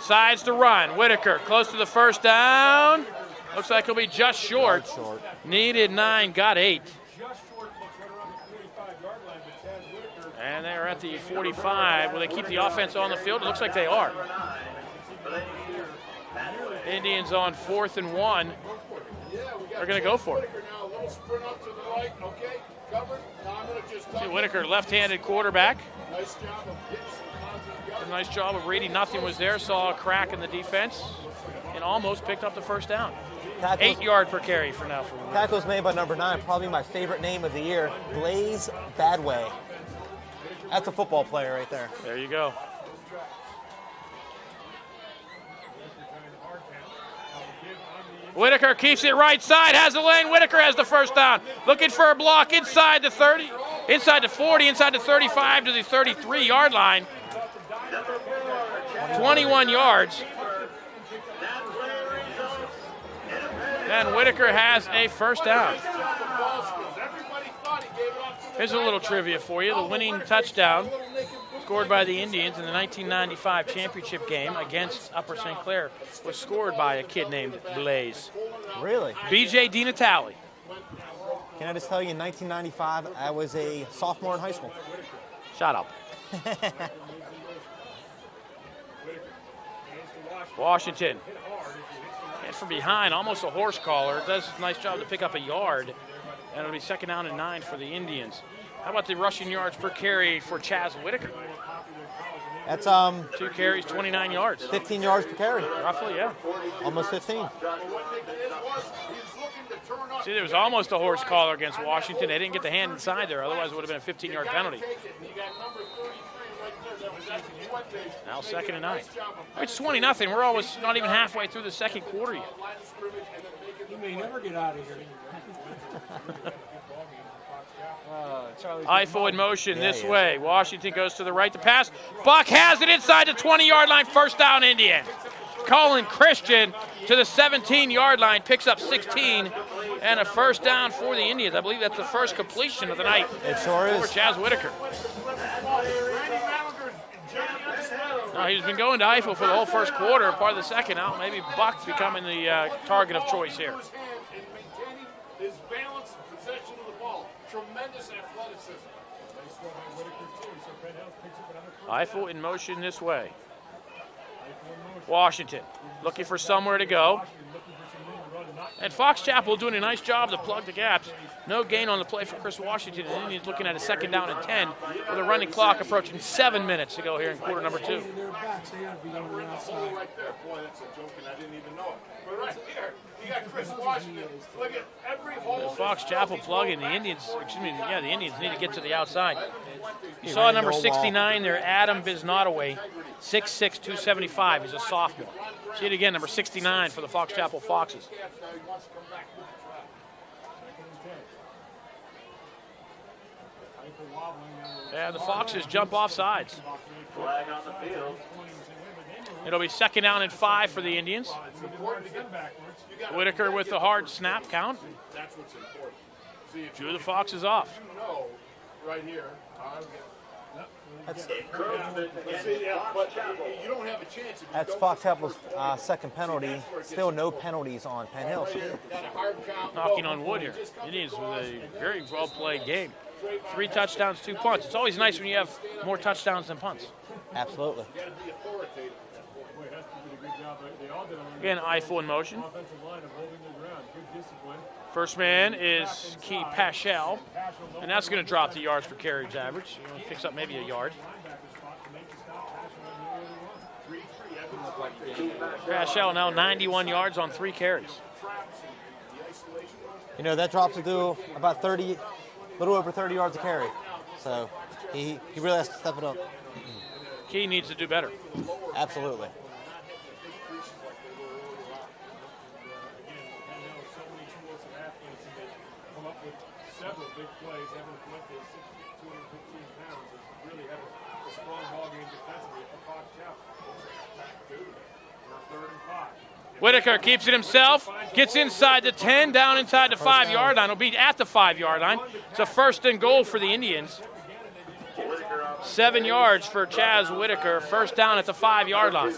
G: Sides to run. Whitaker close to the first down. Looks like he'll be just short. Needed 9, got 8. And they're at the 45. Will they keep the offense on the field? It looks like they are. Indians on 4th and 1. They're going to go for it. See, Whitaker, left-handed quarterback. Did a nice job of reading. Nothing was there. Saw a crack in the defense and almost picked up the first down. 8 yard per carry for now.
F: Tackles made by number 9, probably my favorite name of the year, Blaze Badway. That's a football player right there.
G: There you go. Whitaker keeps it right side, has the lane. Whitaker has the first down. Looking for a block inside the 30, inside the 40, inside the 35 to the 33-yard line. 21 yards. And Whitaker has a first down. Here's a little trivia for you. The winning touchdown scored by the Indians in the 1995 championship game against Upper St. Clair was scored by a kid named Blaze.
F: Really?
G: B.J. DiNatale.
F: Can I just tell you, in 1995, I was a sophomore in high school.
G: Shut up. Washington. And from behind, almost a horse collar. Does a nice job to pick up a yard. And it'll be 2nd down and 9 for the Indians. How about the rushing yards per carry for Chaz Whitaker?
F: That's
G: 2 carries, 29 yards.
F: 15 yards per carry.
G: Roughly, yeah.
F: Almost 15.
G: See, there was almost a horse collar against Washington. They didn't get the hand inside there. Otherwise, it would have been a 15-yard penalty. Now 2nd and 9. It's 20-0. We're almost not even halfway through the second quarter yet.
I: You may never get out of here.
G: Eiffel in motion this way. Washington goes to the right to pass. Buck has it inside the 20-yard line. 1st down, Indians. Colin Christian to the 17-yard line, picks up 16, and a 1st down for the Indians. I believe that's the first completion of the night.
F: It sure is.
G: For Chaz Whitaker. No, he's been going to Eiffel for the whole first quarter, part of the second. Now maybe Buck becoming the target of choice here.
H: His balance and possession of the ball. Tremendous athleticism.
G: Eiffel in motion this way. Washington looking for somewhere to go. And Fox Chapel doing a nice job to plug the gaps. No gain on the play for Chris Washington. And Indians looking at a 2nd down and 10 with a running clock approaching 7 minutes to go here in quarter number 2.
H: Right there. Boy, that's a joke, and I didn't even know it. But right here, you got Chris Washington. Look at every hole.
G: Fox Chapel plugging. The Indians need to get to the outside. You saw number 69 there, Adam Biznotaway, 6'6", 275. He's a sophomore. See it again, number 69 for the Fox Chapel Foxes. And the Foxes jump off sides. It'll be 2nd down and 5 for the Indians. Whitaker with the hard snap count.
H: That's what's important.
G: Drew the Foxes off.
H: Right here.
F: That's Fox Chapel's 2nd penalty. Still no penalties on Penn Hill.
G: Knocking on wood here. Indians with a very well-played game. 3 touchdowns, 2 punts. It's always nice when you have more touchdowns than punts.
F: Absolutely.
G: Again, Eiffel in motion. First man is Key Paschal, and that's going to drop the yards per carriage average. Picks up maybe a yard. Paschal now 91 yards on 3 carries.
F: You know, that drops it to about 30, a little over 30 yards a carry. So he really has to step it up.
G: Key needs to do better.
F: Absolutely.
I: Several big plays. Evan Fuentes, 215 pounds, and really have a strong ball game defensively for Fox Chapel. 3rd and 5.
G: Whitaker keeps it himself, gets inside the 10, down inside the 5-yard line. Will be at the 5-yard line. It's a 1st and goal for the Indians. 7 yards for Chaz Whitaker. 1st down at the 5-yard line.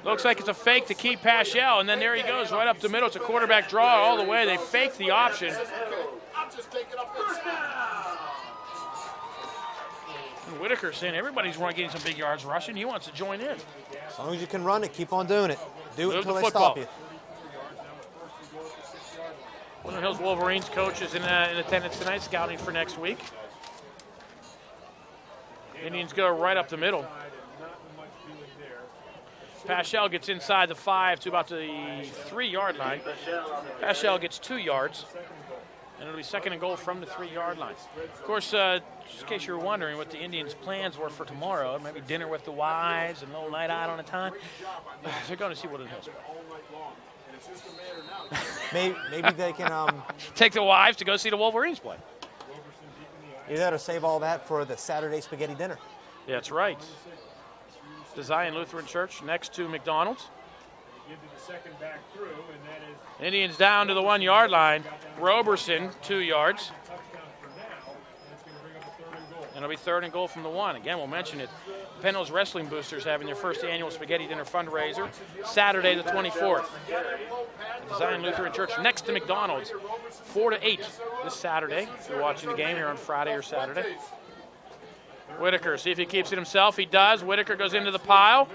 G: Looks like it's a fake to keep Paschal, and then there he goes right up the middle. It's a quarterback draw all the way. They fake the option. And Whitaker saying everybody's getting some big yards rushing. He wants to join in.
F: As long as you can run it, keep on doing it. Do it
G: Move
F: until
G: the
F: they stop you.
G: Woodland Hills Wolverines coach is in attendance tonight, scouting for next week. Indians go right up the middle. Paschal gets inside the 5 to about the 3-yard line. Paschal gets 2 yards, and it'll be 2nd and goal from the 3-yard line. Of course, just in case you were wondering what the Indians' plans were for tomorrow, maybe dinner with the wives and a little night out on a time, they're going to see Woodland Hills play.
F: Maybe they can
G: take the wives to go see the Wolverines play.
F: Either that or save all that for the Saturday spaghetti dinner.
G: That's right. The Zion Lutheran Church next to McDonald's. Indians down to the 1-yard line. Roberson, 2 yards. And it'll be 3rd and goal from the 1. Again, we'll mention it. Penn Hills Wrestling Boosters having their first annual Spaghetti Dinner fundraiser Saturday the 24th. Zion Lutheran Church next to McDonald's, 4 to 8 this Saturday. If you're watching the game here on Friday or Saturday. Whitaker, see if he keeps it himself. He does. Whitaker goes into the pile.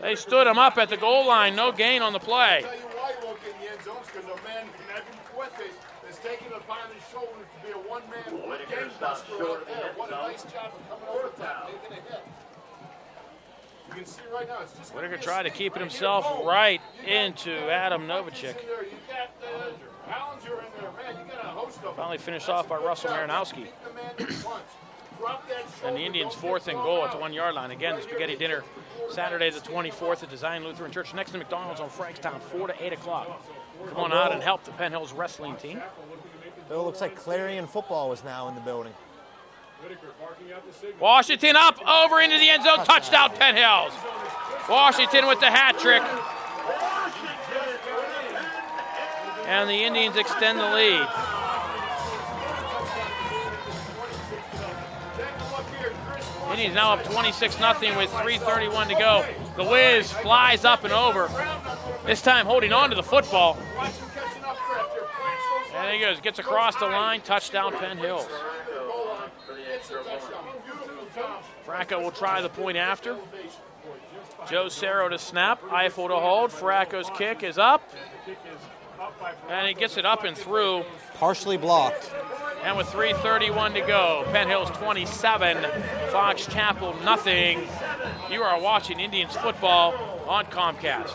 G: They stood him up at the goal line. No gain on the play.
H: I'll tell you why he won't get in the end zones, because a man, Evan Fuentes, is taking it upon his shoulders to be a one-man game buster out there. What a nice job of coming over top, taking a hit. You can see right now, it's just
G: Whitaker tried to keep it himself right into Adam Novacek. Finally finished off by Russell Marinowski. And the Indians 4th and goal at the 1-yard line. Again, the Spaghetti Dinner Saturday the 24th at Zion Lutheran Church next to McDonald's on Frankstown, 4 to 8 o'clock. Come on out and help the Penn Hills wrestling team.
F: Bill, looks like Clarion football is now in the building.
G: Washington up, over into the end zone, touchdown Penn Hills. Washington with the hat trick. And the Indians extend the lead. Indians now up 26-0 with 3:31 to go. The Wiz flies up and over. This time holding on to the football. And he goes, gets across the line, touchdown Penn Hills. Fracco will try the point after. Joe Cerro to snap, Eiffel to hold. Fracco's kick is up. And he gets it up and through.
F: Partially blocked.
G: And with 3:31 to go, Penn Hills 27, Fox Chapel nothing. You are watching Indians football on Comcast.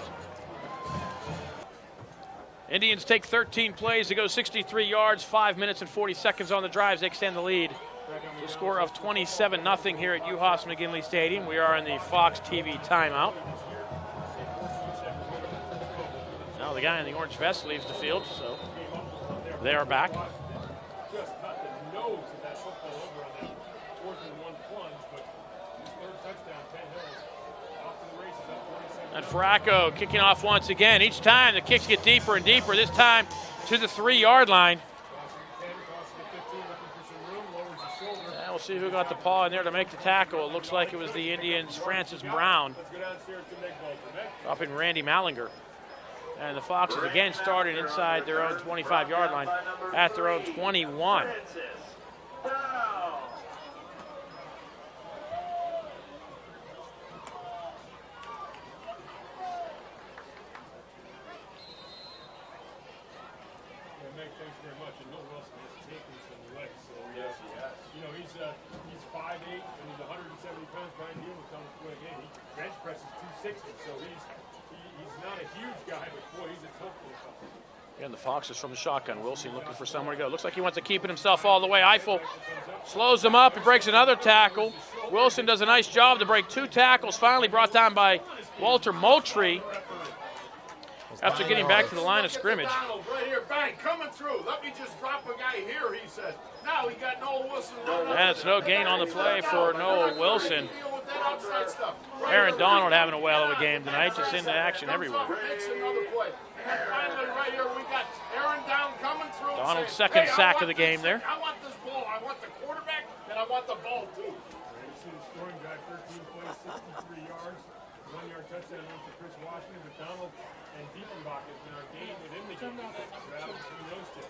G: Indians take 13 plays to go 63 yards, 5 minutes and 40 seconds on the drives. They extend the lead. The score of 27-0 here at UHAS McGinley Stadium. We are in the Fox TV timeout. Now the guy in the orange vest leaves the field, so they are back.
I: Just cut the nose of that football over on that 4th and 1 plunge, but his 3rd touchdown, Penn Hills, off to the races, up 27.
G: And Fracco kicking off once again. Each time the kicks get deeper and deeper, this time to the 3-yard line. And we'll see who got the paw in there to make the tackle. It looks like it was the Indians' Francis Brown, dropping Randy Mallinger. And the Foxes again started inside their own 25-yard line at their own 21.
I: Thanks very much. And Will Wilson has taken some legs. So, yes, he has. You know, he's 5'8", and he's 170 pounds. Brian Deal was on his way again. He bench presses 260, so he's not a huge guy, but boy, he's a tough one.
G: Again, the Foxes from the shotgun. Wilson looking for somewhere to go. Looks like he wants to keep it himself all the way. Eiffel slows him up. He breaks another tackle. Wilson does a nice job to break 2 tackles. Finally brought down by Walter Moultrie after getting back to the line of scrimmage.
H: Right here, bang, coming through. Let me just drop a guy here, he says. Now he got Noah Wilson.
G: And it's no gain on the play for Noah Wilson. Aaron Donald having a whale of a game tonight, just into action everywhere.
H: And finally, right here, we got Aaron Down coming through.
G: Donald's second sack of the game there.
H: I want this ball. I want the quarterback, and I want the ball, too.
I: Scoring drive, 13 plays, 63 yards, 1-yard touchdown for Chris Washington. But Donald and Diefenbach has been our game within the game. Those two.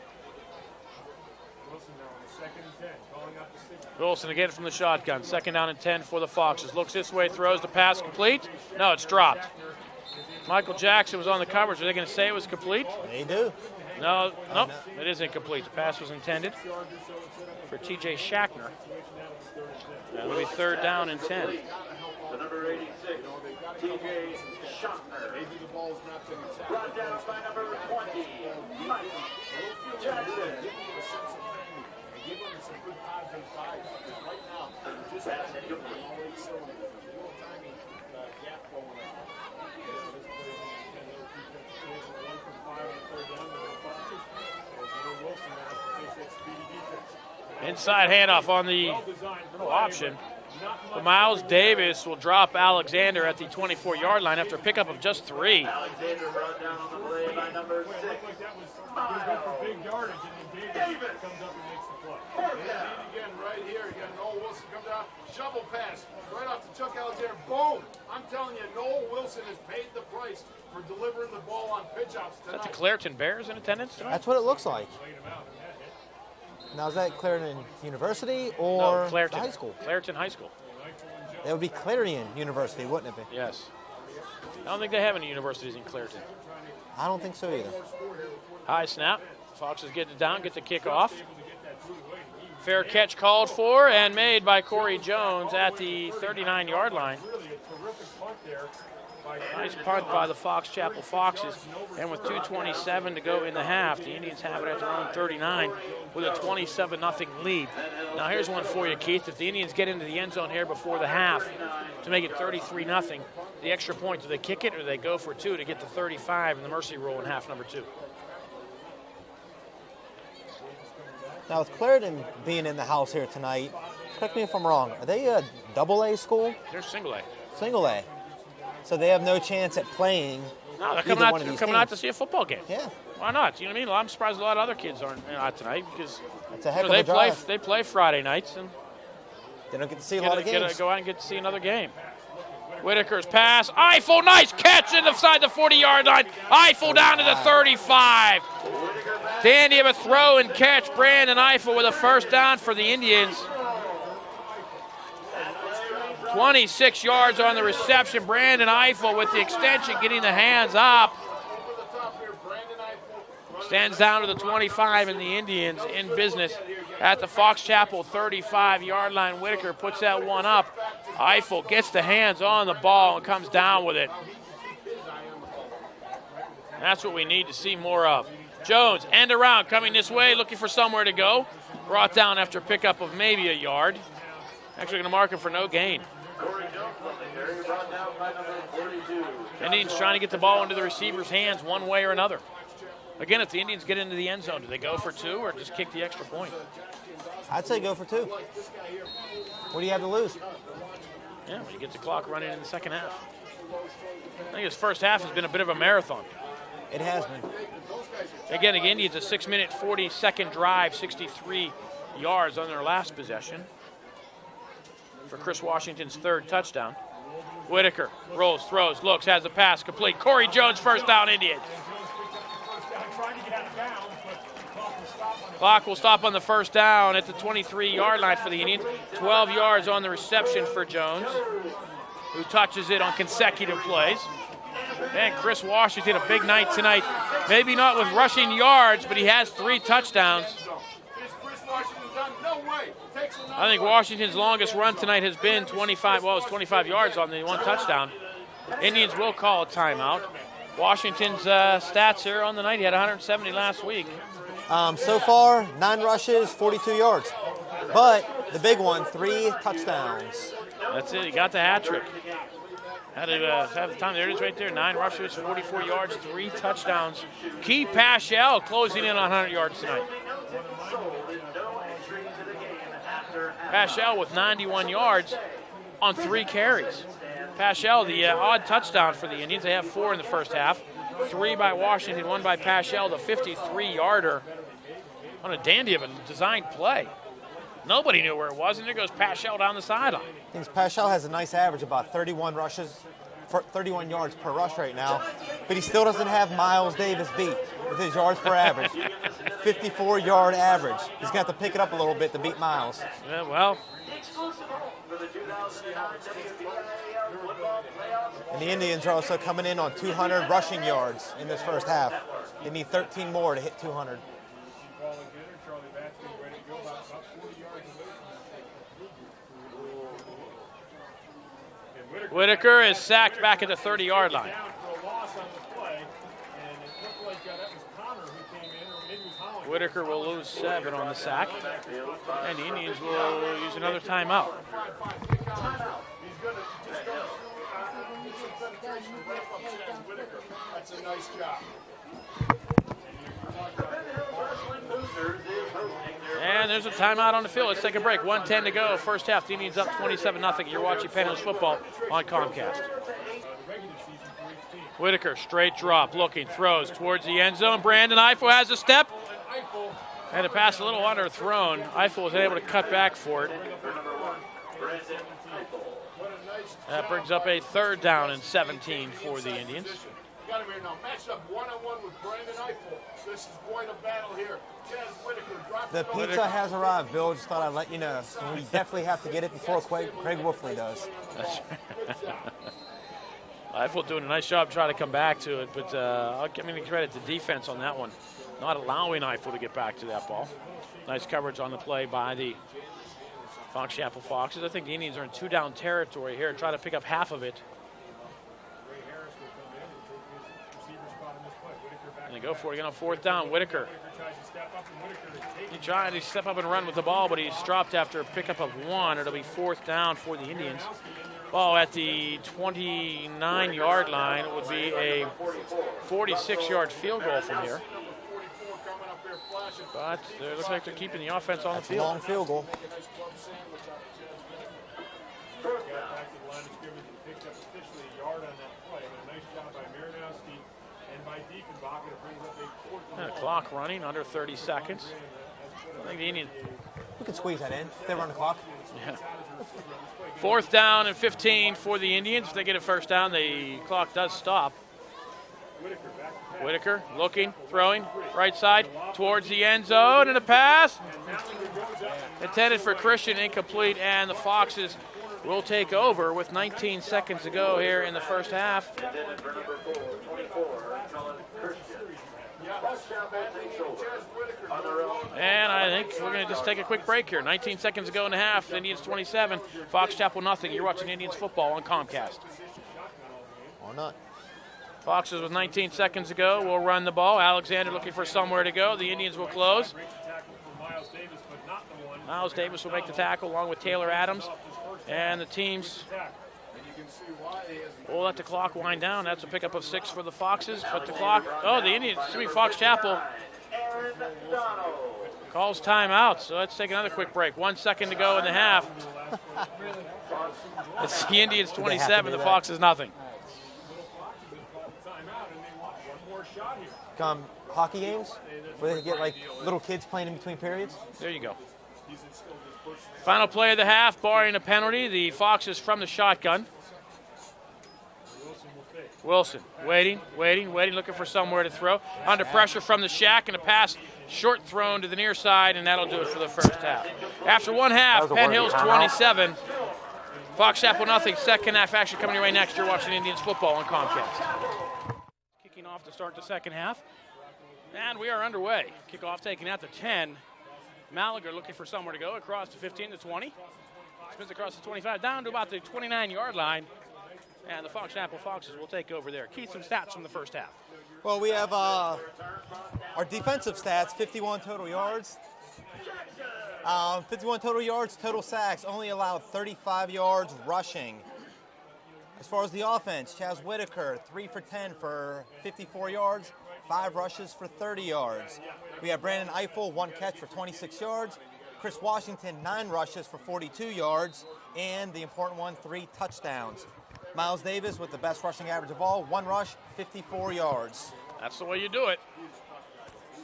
I: Wilson now on the 2nd and 10, calling out the 6.
G: Wilson again from the shotgun. 2nd down and 10 for the Foxes. Looks this way, throws the pass complete. No, it's dropped. Michael Jackson was on the coverage. Are they going to say it was complete?
F: They do.
G: No, nope, it is incomplete. The pass was intended for T.J. Shackner. It'll be 3rd down and 10.
H: The number 86, T.J. Schottner. Maybe the ball's not to brought down by number 20, Mike Jackson. Give him some good positive vibes. Right now, just has to give him all 8 cylinders. There's a little tiny gap going on.
G: Inside handoff on the little option. But Miles Davis will drop Alexander at the 24-yard line after a pickup of just 3.
H: Alexander brought down on the play by number 6.
I: Big yardage, and then Davis comes up and makes the play. Again, right here. You got Noel Wilson come down. Shovel pass right off to Chuck Alexander. Boom! I'm telling you, Noel Wilson has paid the price for delivering the ball on pitch outs tonight.
G: That's the Clareton Bears in attendance tonight?
F: That's what it looks like. Now, is that Clarion University or
G: No, Clareton.
F: the high school?
G: Clareton High School.
F: That would be Clarion University, wouldn't it be?
G: Yes. I don't think they have any universities in Clareton.
F: I don't think so either.
G: High snap. Foxes get it down, get the kick off. Fair catch called for and made by Corey Jones at the 39-yard line. Nice punt by the Fox Chapel Foxes. And with 2:27 to go in the half, the Indians have it at their own 39 with a 27-0 lead. Now here's one for you, Keith. If the Indians get into the end zone here before the half to make it 33-0, the extra point, do they kick it or do they go for two to get to 35 in the mercy rule in half number 2?
F: Now, with Clarendon being in the house here tonight, correct me if I'm wrong, are they a AA school?
G: They're single A.
F: Single A. So they have no chance at playing
G: No, they're
F: either one of these
G: coming out to
F: teams.
G: see a football game.
F: Yeah.
G: Why not? You know what I mean? Well, I'm surprised a lot of other kids aren't out tonight because
F: It's a heck of
G: they
F: a drive.
G: They play Friday nights and
F: They don't get to see a lot of games.
G: go out and get to see another game. Whitaker's pass. Eiffel, nice catch inside the 40-yard line. Eiffel down to the 35. Dandy of a throw and catch. Brandon Eiffel with a first down for the Indians. 26 yards on the reception. Brandon Eiffel with the extension getting the hands up. Stands down to the 25 and the Indians in business at the Fox Chapel 35-yard line. Whitaker puts that one up. Eiffel gets the hands on the ball and comes down with it. That's what we need to see more of. Jones, end around, coming this way, looking for somewhere to go. Brought down after a pickup of maybe a yard. Actually going to mark him for no gain. Indians trying to get the ball into the receiver's hands one way or another. Again, if the Indians get into the end zone, do they go for two or just kick the extra point?
F: I'd say go for two. What do you have to lose?
G: Yeah, when you get the clock running in the second half. I think this first half has been a bit of a marathon.
F: It has been.
G: Again, the Indians a 6-minute, 40-second drive, 63 yards on their last possession for Chris Washington's third touchdown. Whitaker rolls, throws, looks, has a pass complete. Corey Jones, first down, Indians. Clock will stop on the first down at the 23-yard line for the Indians. 12 yards on the reception for Jones, who touches it on consecutive plays. And Chris Washington, a big night tonight. Maybe not with rushing yards, but he has 3 touchdowns. I think Washington's longest run tonight has been 25 yards on the 1 touchdown. Indians will call a timeout. Washington's stats here on the night, he had 170 last week.
F: So far, 9 rushes, 42 yards. But the big one, 3 touchdowns.
G: That's it, he got the hat trick. Had to have the time. There it is right there. 9 rushes, 44 yards, 3 touchdowns. Key Paschal closing in on 100 yards tonight. Paschal with 91 yards on 3 carries. Paschal, the odd touchdown for the Indians. They have 4 in the first half. 3 by Washington, 1 by Paschal, the 53-yarder on a dandy of a designed play. Nobody knew where it was, and there goes Paschal down the sideline.
F: I think Paschal has a nice average, about 31 yards per rush right now, but he still doesn't have Miles Davis beat with his yards per average. 54-yard average. He's got to pick it up a little bit to beat Miles.
G: Yeah, well.
F: And the Indians are also coming in on 200 rushing yards in this first half. They need 13 more to hit 200.
G: Whitaker is sacked back at the 30-yard line. Whitaker will lose 7 on the sack, and the Indians will use another timeout.
I: That's a nice job.
G: And there's a timeout on the field. Let's take a break. 1:10 to go. First half, the Indians up 27-0. You're watching Penn football on Comcast. Whitaker, straight drop, looking, throws towards the end zone. Brandon Eiffel has a step. Had to pass a little underthrown. Eiffel was able to cut back for it. That brings up a 3rd down and 17 for the Indians.
I: Got him here now. Matched up one-on-one with Brandon Eiffel. This is quite a battle here. Chaz Whitaker drops
F: The pizza has arrived, Bill. Just thought I'd let you know. We definitely have to get it before Craig Wolfley does.
G: Eiffel doing a nice job trying to come back to it, but I'll give him credit to defense on that one. Not allowing Eiffel to get back to that ball. Nice coverage on the play by the Fox Chapel Foxes. I think the Indians are in 2-down territory here, trying to pick up half of it. And they go for it again on 4th down. Whitaker. He tried to step up and run with the ball, but he's dropped after a pickup of 1. It'll be 4th down for the Indians. Ball at the 29-yard line. It would be a 46-yard field goal from here. But it looks like they're keeping the offense on the field.
F: Long field goal.
G: And the clock running under 30 seconds. I think the Indians.
F: We could squeeze that in. They run the clock.
G: Yeah. 4th down and 15 for the Indians. If they get a 1st down, the clock does stop. Whitaker looking, throwing, right side towards the end zone, and a pass intended for Christian, incomplete, and the Foxes will take over with 19 seconds to go here in the first half. And I think we're going to just take a quick break here. 19 seconds to go in the half. Indians 27, Fox Chapel nothing. You're watching Indians football on Comcast.
F: Or not.
G: Foxes with 19 seconds to go will run the ball. Alexander looking for somewhere to go. The Indians will close. Miles Davis will make the tackle along with Taylor Adams. And the teams will let the clock wind down. That's a pickup of 6 for the Foxes. But the clock, the Indians, Fox Chapel calls timeout. So let's take another quick break. 1 second to go in the half. It's the Indians 27, the Foxes nothing.
F: Hockey games where they get like little kids playing in between periods.
G: There you go. Final play of the half, barring a penalty. The Foxes from the shotgun. Wilson waiting, looking for somewhere to throw. Under pressure from the shack, and a pass short thrown to the near side, and that'll do it for the first half. After one half, Penn Hills 27, Fox Chapel nothing. Second half action coming your way next. You're watching Indians football on Comcast. Kicking off to start the second half. And we are underway. Kickoff taken at the 10. Malaga looking for somewhere to go across the 15 to 20. Spins across the 25 down to about the 29-yard line. And the Fox Chapel Foxes will take over there. Keith, some stats from the first half.
F: Well, we have our defensive stats, 51 total yards. 51 total yards, total sacks, only allowed 35 yards rushing. As far as the offense, Chaz Whitaker, 3 for 10 for 54 yards, 5 rushes for 30 yards. We have Brandon Eiffel, 1 catch for 26 yards. Chris Washington, 9 rushes for 42 yards. And the important one, 3 touchdowns. Miles Davis with the best rushing average of all, 1 rush, 54 yards.
G: That's the way you do it.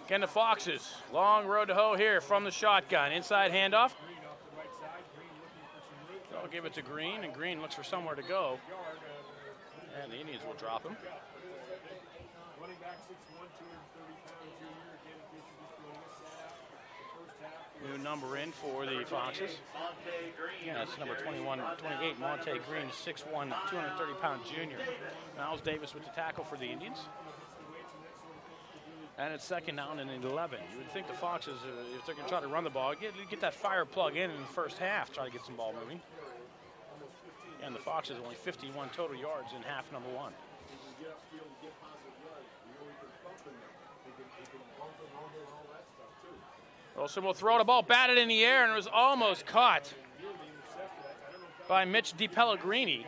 G: Again, the Foxes, long road to hoe here from the shotgun. Inside handoff. They'll give it to Green, and Green looks for somewhere to go. And the Indians will drop him. New number in for the Foxes. That's number 28, Monte Green, 6'1", 230-pound junior. Miles Davis with the tackle for the Indians. And it's second down and 11. You would think the Foxes, if they're going to try to run the ball, get that fire plug in the first half, try to get some ball moving. And the Foxes only 51 total yards in half number 1. Wilson will throw the ball, batted in the air, and it was almost caught by Mitch DiPellegrini.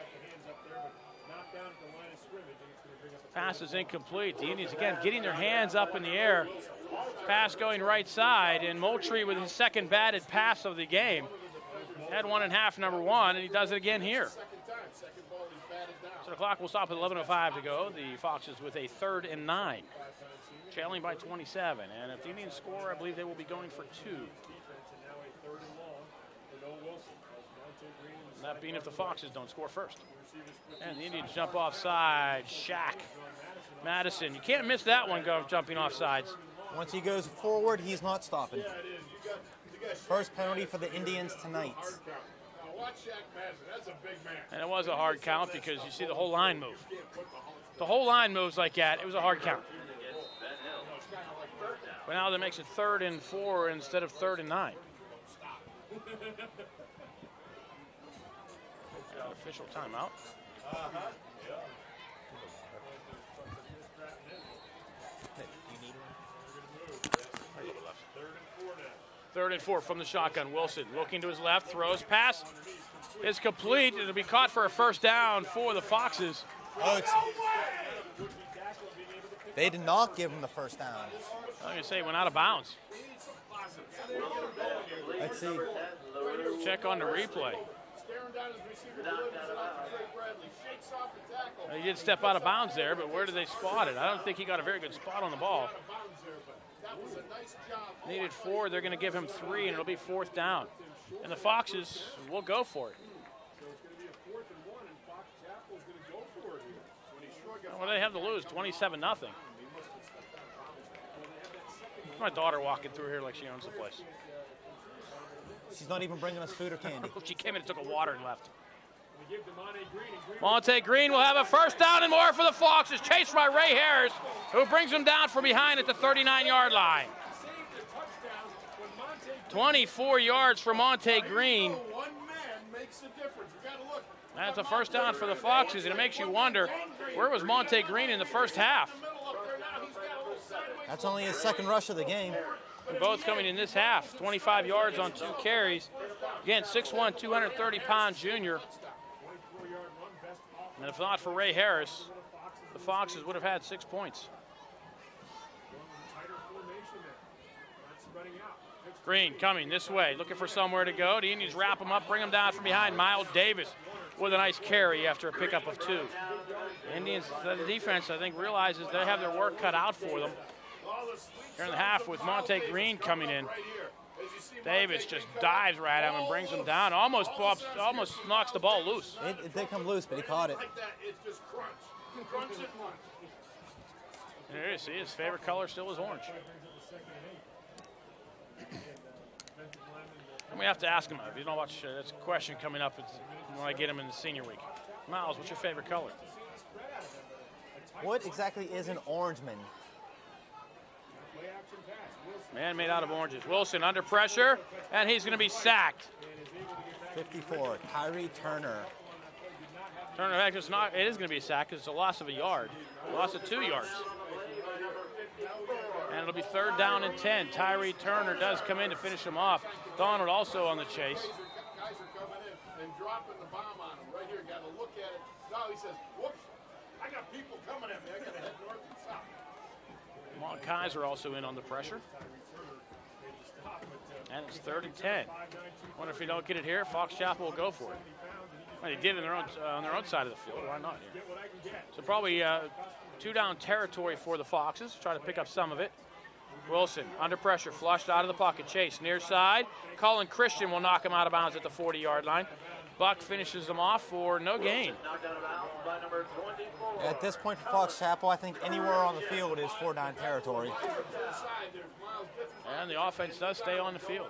G: Pass is incomplete. The Indians, again, getting their hands up in the air. Pass going right side, and Moultrie with his second batted pass of the game. Had one in half number 1, and he does it again here. So the clock will stop at 11:05 to go. The Foxes with a 3rd and 9, trailing by 27. And if the Indians score, I believe they will be going for 2. And that being if the Foxes don't score first. And the Indians jump offside. Shaq. Madison. You can't miss that one jumping off sides.
F: Once he goes forward, he's not stopping. First penalty for the Indians tonight.
G: And it was a hard count because you see the whole line move. The whole line moves like that. It was a hard count. But now that makes it 3rd and 4 instead of 3rd and 9. Official timeout. Third and 4 from the shotgun. Wilson looking to his left, throws, pass is complete. It'll be caught for a first down for the Foxes.
F: They did not give him the first down.
G: I'm going to say it went out of bounds.
F: Let's see.
G: Check on the replay. He did step out of bounds there, but where did they spot it? I don't think he got a very good spot on the ball. Needed 4. They're going to give him 3, and it'll be 4th down. And the Foxes will go for it. What do they have to lose? 27-0. My daughter walking through here like she owns the place.
F: She's not even bringing us food or candy.
G: She came in and took a water and left. Monte Green will have a first down and more for the Foxes, chased by Ray Harris, who brings him down from behind at the 39-yard line. 24 yards for Monte Green. That's a first down for the Foxes, and it makes you wonder, where was Monte Green in the first half?
F: That's only his 2nd rush of the game.
G: Both coming in this half. 25 yards on 2 carries. Again, 6'1", 230-pound junior. And if not for Ray Harris, the Foxes would have had 6 points. Green coming this way, looking for somewhere to go. The Indians wrap him up, bring him down from behind. Miles Davis with a nice carry after a pickup of 2. The Indians, the defense, I think, realizes they have their work cut out for them. Here in the half with Monte Green coming in. Davis just dives right at him and brings him down. Almost knocks the ball loose.
F: It did come loose, but he caught it.
G: There you see, his favorite color still is orange. And we have to ask him, if you don't watch, that's a question coming up when I get him in the senior week. Miles, what's your favorite color?
F: What exactly is an orangeman?
G: Man made out of oranges. Wilson under pressure, and he's going to be sacked.
F: 54, Tyree Turner.
G: Turner, it is going to be a sack because it's a loss of a yard. A loss of 2 yards. And it'll be 3rd down and 10. Tyree Turner does come in to finish him off. Donald also on the chase.
J: Guys are coming in and dropping the bomb on him right here. Got to look at it. No, he says, whoops, I got people coming at me. I got to head north and south.
G: Mont Kaiser also in on the pressure. And it's 3rd and 10. Wonder if you don't get it here, Fox Chapel will go for it. Well, they did it on their own side of the field. Why not here? So probably 2 down territory for the Foxes. Try to pick up some of it. Wilson under pressure, flushed out of the pocket. Chase near side. Colin Christian will knock him out of bounds at the 40-yard line. Buck finishes them off for no gain.
F: At this point for Fox Chapel, I think anywhere on the field is 4-down territory.
G: And the offense does stay on the field.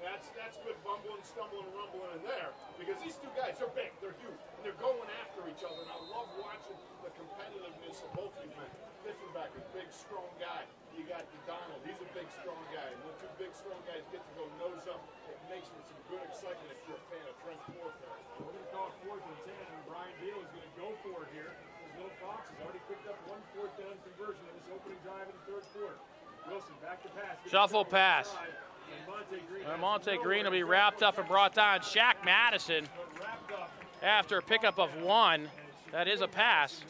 J: That's good bumbling, stumbling, rumbling in there because these 2 guys, they're big, they're huge, and they're going after each other. And I love watching the competitiveness of both of these men. Diffenbach, a big, strong guy. You got Donald, he's a big, strong guy. And when 2 big, strong guys get to go nose up, it makes for some good excitement if you're a fan of Trent Warfare.
I: We're going to call it 4th and 10, and Brian Deal is going to go for it here. His little Fox has already picked up 1 4th down conversion in this opening drive in the 3rd quarter. Wilson back to pass.
G: Shuffle pass. And Monte Green will be wrapped up and brought down. Shaq Madison, after a pickup of 1, that is a pass.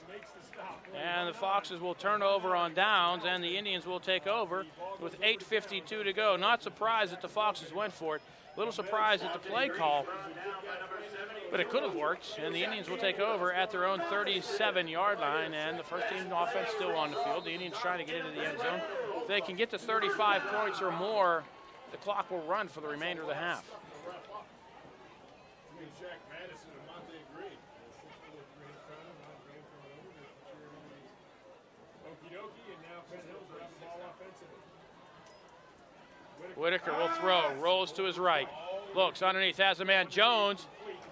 G: And the Foxes will turn over on downs, and the Indians will take over with 8:52 to go. Not surprised that the Foxes went for it. A little surprised at the play call, but it could have worked, and the Indians will take over at their own 37-yard line, and the first team offense still on the field. The Indians trying to get into the end zone. If they can get to 35 points or more, the clock will run for the remainder of the half. Whitaker will throw, rolls to his right, looks underneath, has a man, Jones.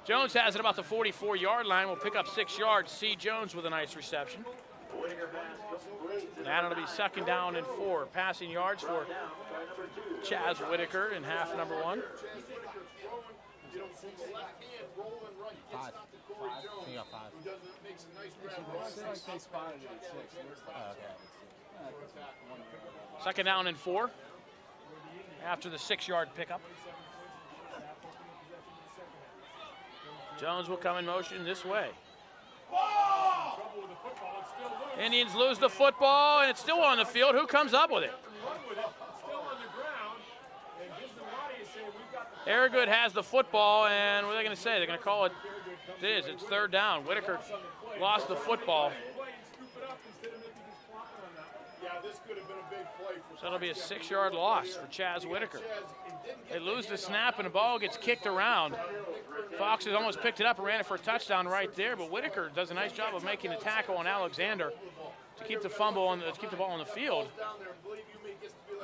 G: Jones has it about the 44-yard line, will pick up 6 yards. C. Jones with a nice reception. And it'll be 2nd down and 4. Passing yards for Chaz Whitaker in half number 1.
F: 5. He got 5.
G: Second down and 4 after the 6-yard pickup. Jones will come in motion this way. Indians lose the football, and it's still on the field. Who comes up with it? Aragood has the football, and what are they going to say? They're going to call it. It's 3rd down. Whitaker lost the football. So it'll be a 6-yard loss for Chaz Whitaker. They lose the snap, and the ball gets kicked around. Foxes almost picked it up and ran it for a touchdown right there, but Whitaker does a nice job of making the tackle on Alexander to keep the ball on the field.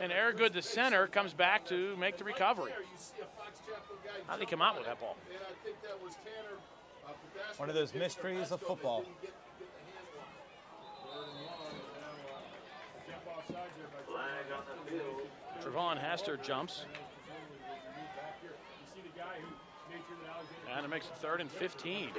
G: And Aragood, the center, comes back to make the recovery. How'd he come out with that ball?
F: One of those mysteries of football.
G: Trevon Hester jumps. And it makes it 3rd and 15.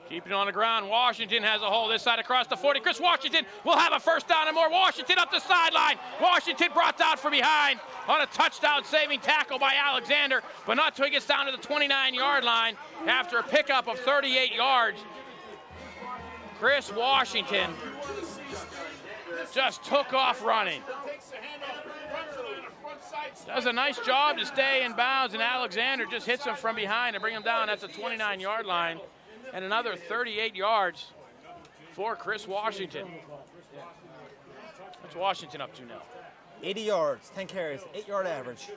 G: Keeping it on the ground, Washington has a hole this side across the 40. Chris Washington will have a 1st down and more. Washington up the sideline. Washington brought down from behind on a touchdown-saving tackle by Alexander, but not until he gets down to the 29-yard line after a pickup of 38 yards. Chris Washington just took off running. Does a nice job to stay in bounds, and Alexander just hits him from behind and bring him down at the 29-yard line. And another 38 yards for Chris Washington. What's Washington up to now?
F: 80 yards, 10 carries, 8-yard average.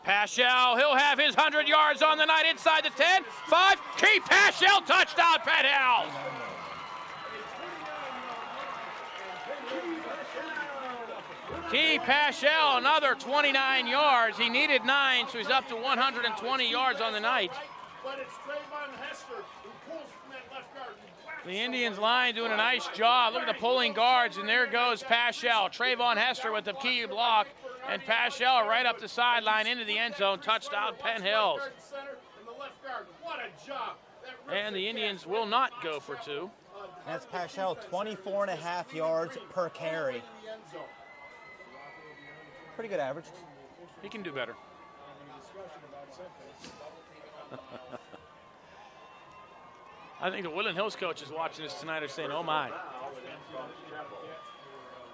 G: Paschal, he'll have his 100 yards on the night inside the 10. 5, Key Paschal, touchdown, Penn Hills. Key Paschal, another 29 yards. He needed 9, so he's up to 120 yards on the night. The Indians line doing a nice job. Look at the pulling guards, and there goes Paschal. Trayvon Hester with the key block, and Paschal right up the sideline into the end zone. Touchdown, Penn Hills. And the Indians will not go for 2.
F: That's Paschal, 24.5 yards per carry. Pretty good average.
G: He can do better. I think the Woodland Hills coaches watching this tonight are saying, oh my.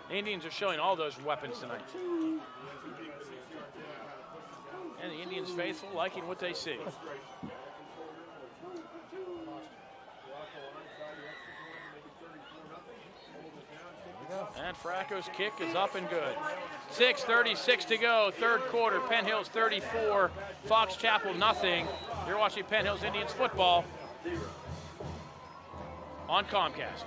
G: The Indians are showing all those weapons tonight. And the Indians faithful liking what they see. And Fracco's kick is up and good. 6:36 to go, 3rd quarter. Penn Hills 34, Fox Chapel nothing. You're watching Penn Hills Indians football on Comcast.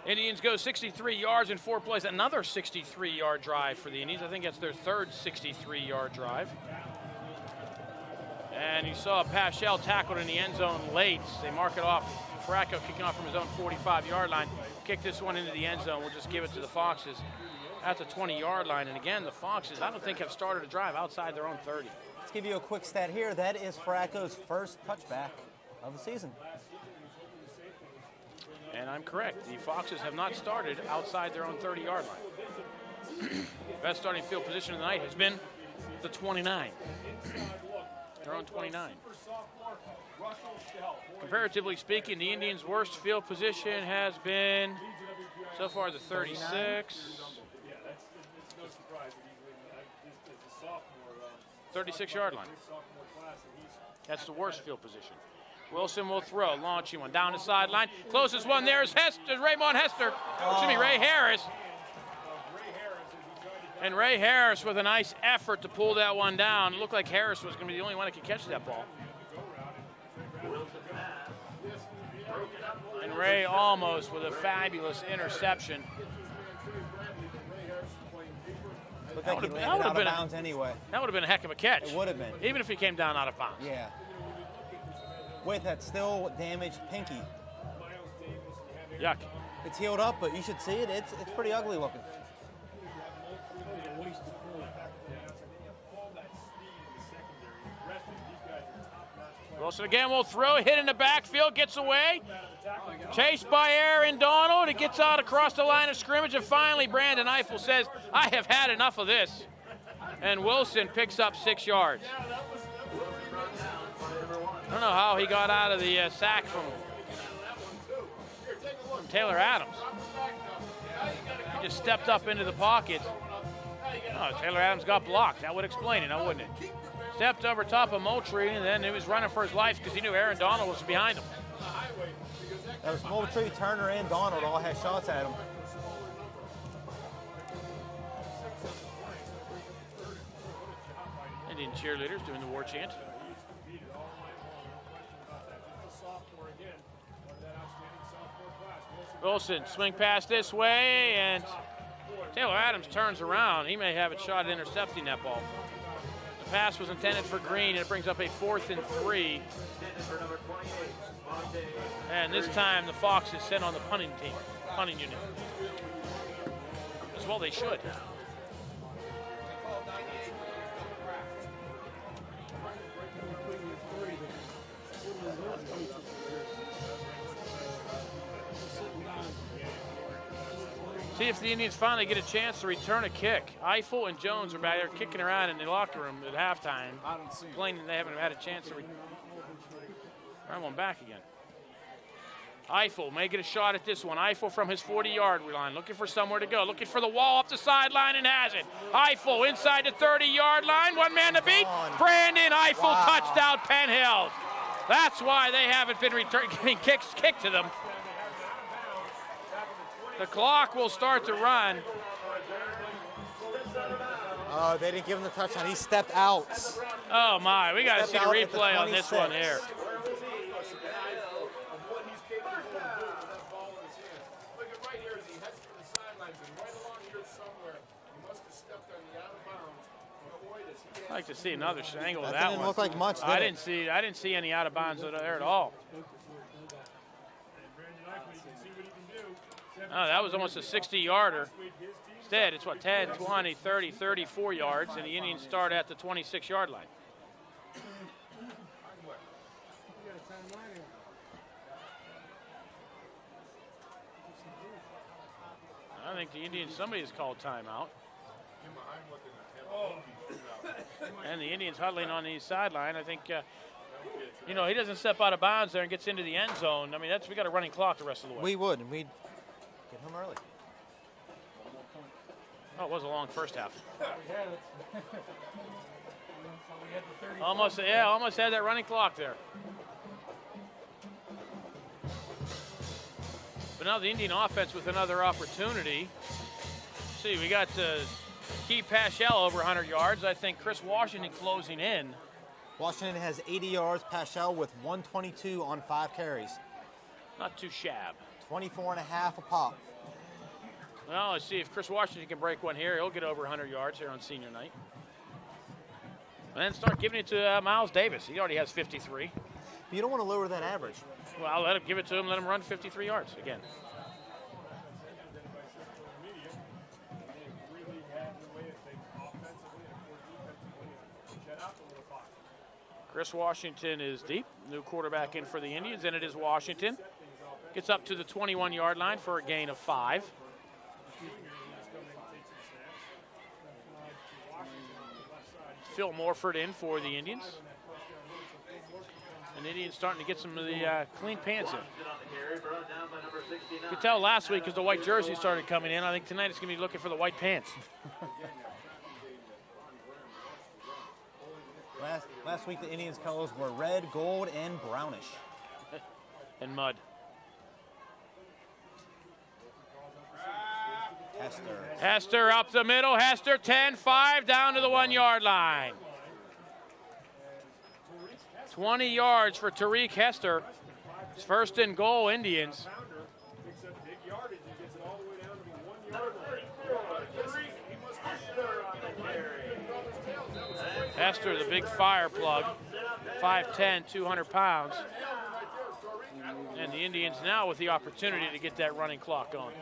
G: Indians go 63 yards in 4 plays. Another 63-yard drive for the Indians. I think that's their 3rd 63-yard drive. And you saw Paschal tackled in the end zone late. They mark it off Fracco kicking off from his own 45-yard line. Kick this one into the end zone. We'll just give it to the Foxes at the 20-yard line. And again, the Foxes, I don't think have started a drive outside their own 30.
F: Let's give you a quick stat here. That is Fracco's first touchback of the season.
G: And I'm correct. The Foxes have not started outside their own 30-yard line. Best starting field position of the night has been the 29. They're on 29. Comparatively speaking, the Indians' worst field position has been so far the 36. 36-yard line. That's the worst field position. Wilson will throw, launching one down the sideline. Closest one there is Raymond Hester. Excuse me, Ray Harris. And Ray Harris with a nice effort to pull that one down. It looked like Harris was going to be the only one that could catch that ball. And Ray almost with a fabulous interception.
F: Looked like he landed out of bounds anyway.
G: That would have been a heck of a catch.
F: It would have been.
G: Even if he came down out of bounds.
F: Yeah. With that still damaged pinky.
G: Yuck.
F: It's healed up, but you should see it. It's pretty ugly looking.
G: Wilson again will throw, hit in the backfield, gets away. Chased by Aaron Donald. It gets out across the line of scrimmage, and finally Brandon Eiffel says, I have had enough of this. And Wilson picks up 6 yards. I don't know how he got out of the sack from Taylor Adams. He just stepped up into the pocket. Oh, Taylor Adams got blocked. That would explain it, now wouldn't it? Stepped over top of Moultrie, and then he was running for his life because he knew Aaron Donald was behind him.
F: That was Moultrie, Turner, and Donald all had shots at him.
G: Indian cheerleaders doing the war chant. Wilson, swing pass this way, and Taylor Adams turns around. He may have a shot at intercepting that ball. The pass was intended for Green, and it brings up a 4th and 3. And this time the Foxes sent on the punting unit. As well they should. See if the Indians finally get a chance to return a kick. Eiffel and Jones are back there kicking around in the locker room at halftime, complaining they haven't had a chance to run one back again. Eiffel may get a shot at this one. Eiffel from his 40-yard line, looking for somewhere to go, looking for the wall up the sideline, and has it. Eiffel inside the 30-yard line, one man to beat. Brandon Eiffel, touchdown, Penn Hills. That's why they haven't been getting kicks kicked to them. The clock will start to run.
F: Oh, they didn't give him the touchdown. He stepped out.
G: Oh, my. We got to see the replay on this one here. I'd like to see another angle of that one.
F: Didn't look like much, did
G: I
F: it?
G: didn't see any out of bounds there at all. Oh, that was almost a 60-yarder. Instead, it's 10, 20, 30, 34 yards, and the Indians start at the 26-yard line. I think the Indians, somebody's called timeout. And the Indians huddling on the sideline. I think, he doesn't step out of bounds there and gets into the end zone. I mean, we got a running clock the rest of the way.
F: We would, and we'd get him early.
G: Oh, it was a long first half. Almost had that running clock there. But now the Indian offense with another opportunity. See, we got Key Paschal over 100 yards. I think Chris Washington closing in.
F: Washington has 80 yards. Paschal with 122 on 5 carries.
G: Not too shabby.
F: 24 and a half a pop.
G: Well, let's see if Chris Washington can break one here. He'll get over 100 yards here on senior night. And then start giving it to Miles Davis. He already has 53.
F: But you don't want to lower that average.
G: Well, I'll let him give it to him. Let him run 53 yards again. Chris Washington is deep. New quarterback in for the Indians, and it is Washington. Gets up to the 21-yard line for a gain of 5. Phil Morford in for the Indians. And the Indians starting to get some of the clean pants in. You could tell last week as the white jersey started coming in. I think tonight it's going to be looking for the white pants.
F: Last week the Indians' colors were red, gold, and brownish.
G: And mud. Hester up the middle. Hester 10-5 down to the 1-yard line. 20 yards for Tariq Hester. It's first and goal, Indians. Hester, the big fire plug, 5'10", 200 pounds. And the Indians now with the opportunity to get that running clock going.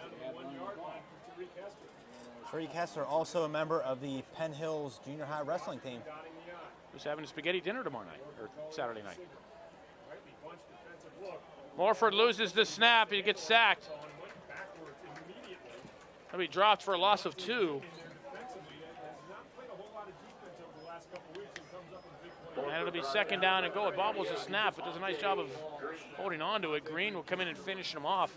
F: Tariq Hester, also a member of the Penn Hills Junior High wrestling team.
G: Who's having a spaghetti dinner tomorrow night, or Saturday night. Morford loses the snap. He gets sacked. He'll be dropped for a loss of 2. And it'll be second down and goal. It bobbles the snap, but does a nice job of holding on to it. Green will come in and finish him off,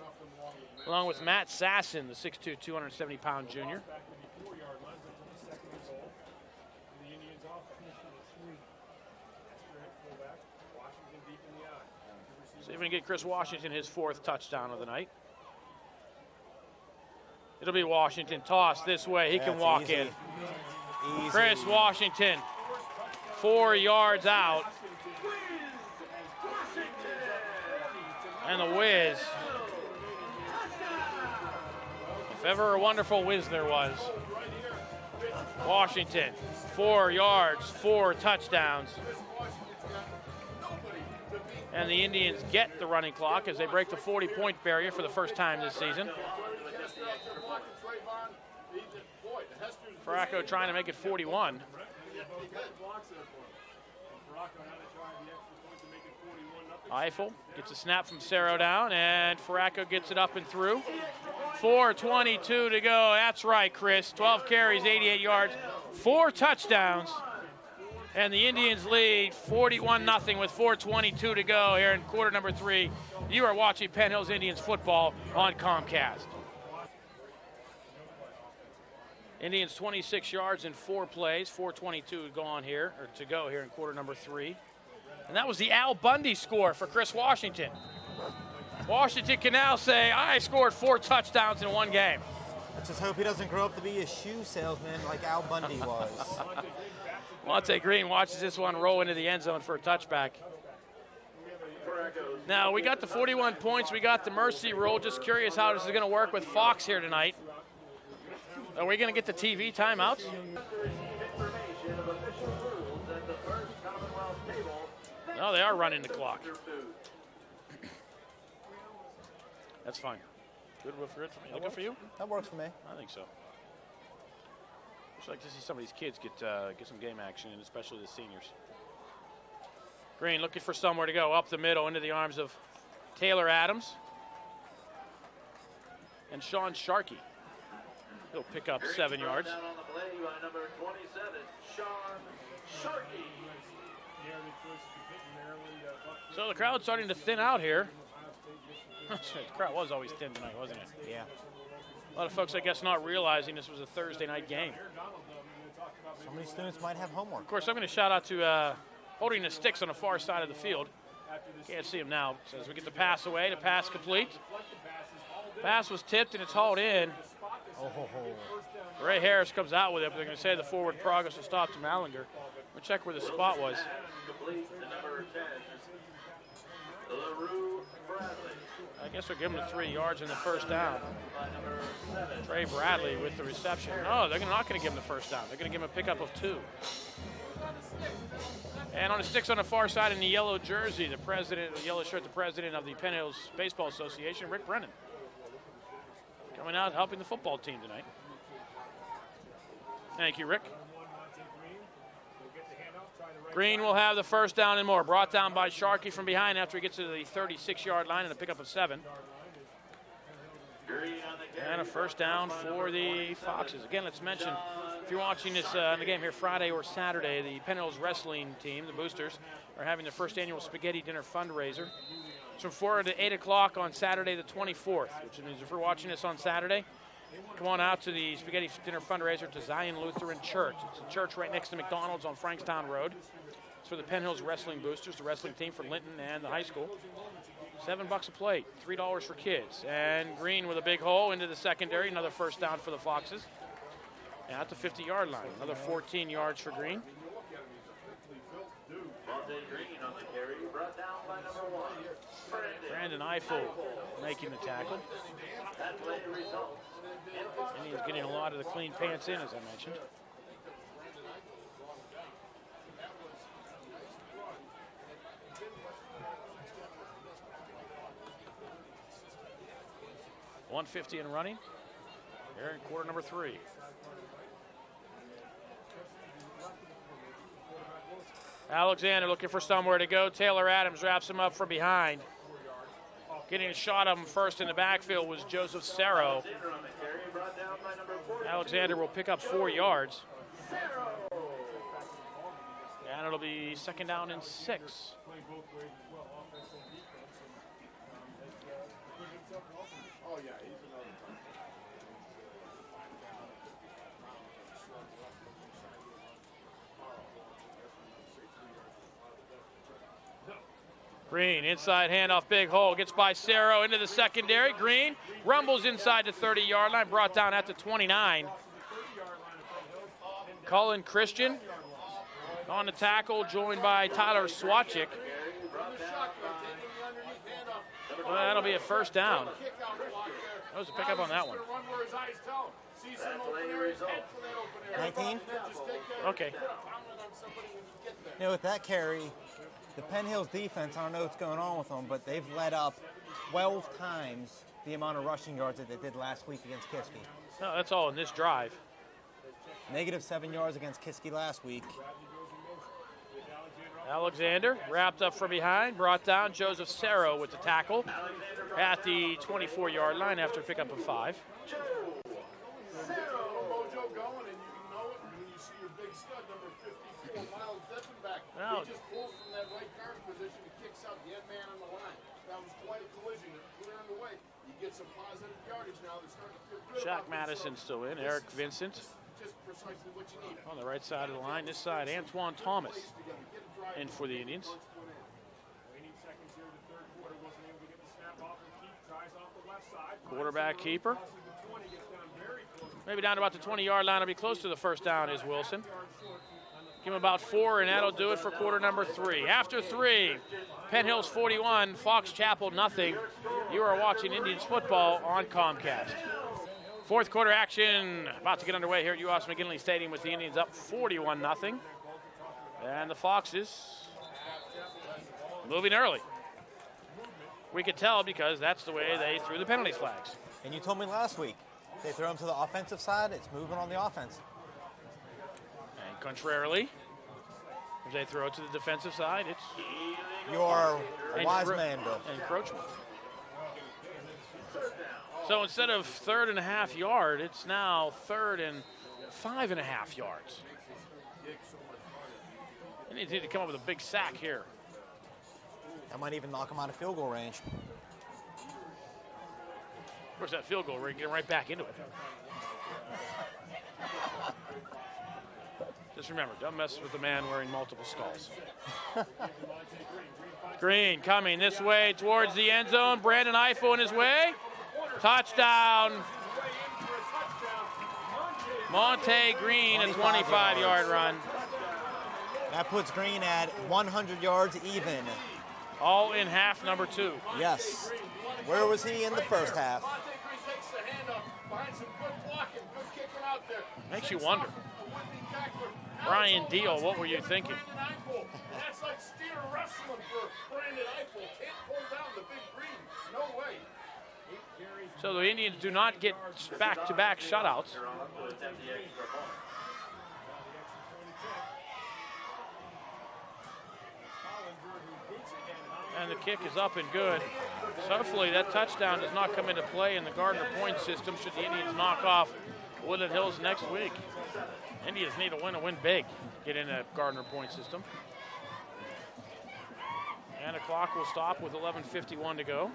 G: along with Matt Sasson, the 6'2", 270-pound junior. See if we can get Chris Washington his 4th touchdown of the night. It'll be Washington tossed this way. He can walk in. Chris Washington, 4 yards out. And the whiz. If ever a wonderful whiz there was. Washington, 4 yards, 4 touchdowns. And the Indians get the running clock as they break the 40-point barrier for the first time this season. Farraco trying to make it 41. Eiffel gets a snap from Cerro down, and Farraco gets it up and through. 4:22 to go. That's right, Chris. 12 carries, 88 yards, 4 touchdowns. And the Indians lead 41-0 with 4:22 to go here in quarter number 3. You are watching Penn Hills Indians football on Comcast. Indians 26 yards in 4 plays, 4:22 to go here in quarter number 3. And that was the Al Bundy score for Chris Washington. Washington can now say, I scored 4 touchdowns in 1 game.
F: Let's just hope he doesn't grow up to be a shoe salesman like Al Bundy was.
G: Monte Green watches this one roll into the end zone for a touchback. Now, we got the 41 points. We got the mercy rule. Just curious how this is going to work with Fox here tonight. Are we going to get the TV timeouts? No, they are running the clock. That's fine. Good for it for me. Good for you?
F: That works for me.
G: I think so. I'd like to see some of these kids get some game action, and especially the seniors. Green looking for somewhere to go up the middle into the arms of Taylor Adams and Sean Sharkey. He'll pick up 7 yards.
H: Down on the play by number 27, Sean Sharkey.
G: So the crowd's starting to thin out here. The crowd was always thin tonight, wasn't it?
F: Yeah.
G: A lot of folks, I guess, not realizing this was a Thursday night game.
F: So many students might have homework.
G: Of course, I'm going to shout out to holding the sticks on the far side of the field. Can't see him now. So as we get the pass away, the pass complete. Pass was tipped and it's hauled in. Ray Harris comes out with it, but they're going to say the forward progress will stop to Mallinger. We'll check where the spot was. I guess we'll give him the 3 yards in the first down. Trey Bradley with the reception. No, they're not going to give him the first down. They're going to give him a pickup of 2. And on the sticks on the far side in the yellow jersey, the president, the yellow shirt, the president of the Penn Hills Baseball Association, Rick Brennan. Coming out helping the football team tonight. Thank you, Rick. Green will have the first down and more. Brought down by Sharkey from behind after he gets to the 36-yard line and a pickup of 7. And a first down for the Foxes. Again, let's mention, if you're watching this in the game here Friday or Saturday, the Penn Hills wrestling team, the Boosters, are having their first annual Spaghetti Dinner fundraiser. It's from 4 to 8 o'clock on Saturday the 24th, which means if you're watching this on Saturday, come on out to the Spaghetti Dinner fundraiser to Zion Lutheran Church. It's a church right next to McDonald's on Frankstown Road. It's for the Penn Hills Wrestling Boosters, the wrestling team for Linton and the high school. $7 a plate, $3 for kids. And Green with a big hole into the secondary, another first down for the Foxes. And at the 50-yard line, another 14 yards for Green. Brandon Eiffel making the tackle. And he's getting a lot of the clean pants in, as I mentioned. $150 and running. Here in quarter number 3. Alexander looking for somewhere to go. Taylor Adams wraps him up from behind. Getting a shot of him first in the backfield was Joseph Cerro. Alexander will pick up 4 yards. And it'll be second down and 6.
J: Oh, yeah, he's another time.
G: Green, inside handoff, big hole, gets by Cerro into the secondary. Green rumbles inside the 30-yard line, brought down at the 29. Cullen Christian on the tackle, joined by Tyler Swatchik. Well, that'll be a first down. That was a pickup on that one.
F: 19?
G: Okay.
F: You know, with that carry, the Penn Hills defense, I don't know what's going on with them, but they've led up 12 times the amount of rushing yards that they did last week against Kiski.
G: No, that's all in this drive.
F: Negative 7 yards against Kiski last week.
G: Alexander wrapped up from behind, brought down. Joseph Cerro with the tackle at the 24-yard line after a pickup of 5.
J: Mojo going, and you know it when you see your big stud, number 54, Miles Dettenbach.
G: Wow.
J: He just pulls from that right guard position and kicks out the head man on the line. That was quite a collision. Clearing the way. You get some positive yardage now. They're starting to feel good.
G: Shaq Madison still in. Eric Vincent
J: Just precisely what you need.
G: on the right side of the line. This side, Antoine Thomas in for the Indians.
I: Waning seconds here in the third quarter, wasn't able to get the snap off and keep, tries off the left side.
G: Quarterback keeper.
I: Crosses the 20, gets down very close.
G: Maybe down to about the 20-yard line. Will be close to the first down is Wilson. Give him about 4, and that'll do it for quarter number 3. After 3, Penn Hills 41, Fox Chapel nothing. You are watching Indians football on Comcast. Fourth quarter action about to get underway here at U.S. McGinley Stadium with the Indians up 41-0. And the Foxes moving early. We could tell because that's the way they threw the penalty flags.
F: And you told me last week, they throw them to the offensive side, it's moving on the offense.
G: And contrarily, if they throw it to the defensive side, it's
F: You're a wise man, Bill.
G: encroachment. So instead of 3.5 yard, it's now 3rd and 5.5 yards. They need to come up with a big sack here.
F: That might even knock them out of field goal range.
G: Of course, that field goal, we're getting right back into it. Just remember, don't mess with the man wearing multiple skulls. Green coming this way towards the end zone. Brandon Eiffel in his way. Touchdown. Monte Green, a 25-yard run.
F: That puts Green at 100 yards even.
G: All in half number 2.
F: Yes. Where was he in the first half?
J: Monte Green takes the handoff behind some good blocking, good kicking out there.
G: Makes you wonder. Brian Deal, what were you thinking?
J: That's like steer wrestling for Brandon Eiffel. Can't pull down the big green. No way.
G: So the Indians do not get back-to-back shutouts. And the kick is up and good. So hopefully that touchdown does not come into play in the Gardner point system should the Indians knock off Woodland Hills next week. Indians need a win big, get in that Gardner point system. And the clock will stop with 11:51 to go.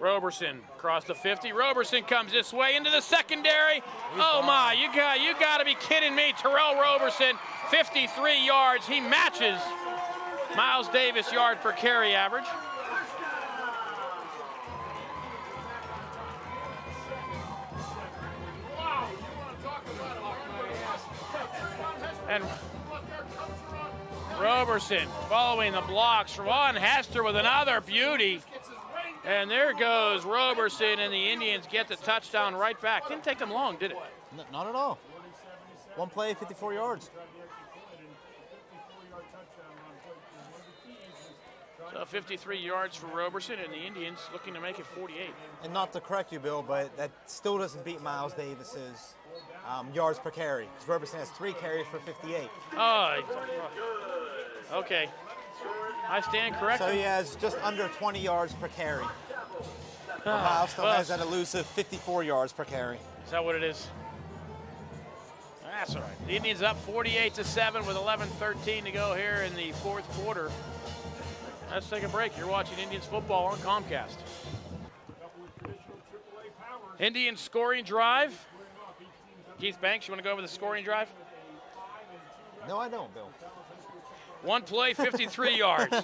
G: Roberson across the 50. Roberson comes this way into the secondary. Oh my, you got to be kidding me. Terrell Roberson, 53 yards. He matches Miles Davis yard per carry average. And Roberson following the blocks. Ron Hester with another beauty. And there goes Roberson, and the Indians get the touchdown right back. Didn't take them long, did it?
F: Not at all. One play, 54 yards.
G: So 53 yards for Roberson, and the Indians looking to make it 48.
F: And not to correct you, Bill, but that still doesn't beat Miles Davis's yards per carry. Because Roberson has 3 carries for 58.
G: Okay. I stand corrected.
F: So he has just under 20 yards per carry. Miles still has that elusive 54 yards per carry.
G: Is that what it is? That's all right. The Indians up 48-7 with 11:13 to go here in the fourth quarter. Let's take a break. You're watching Indians football on Comcast. Indians scoring drive. Keith Banks, you want to go over the scoring drive?
F: No, I don't, Bill.
G: One play, 53 yards.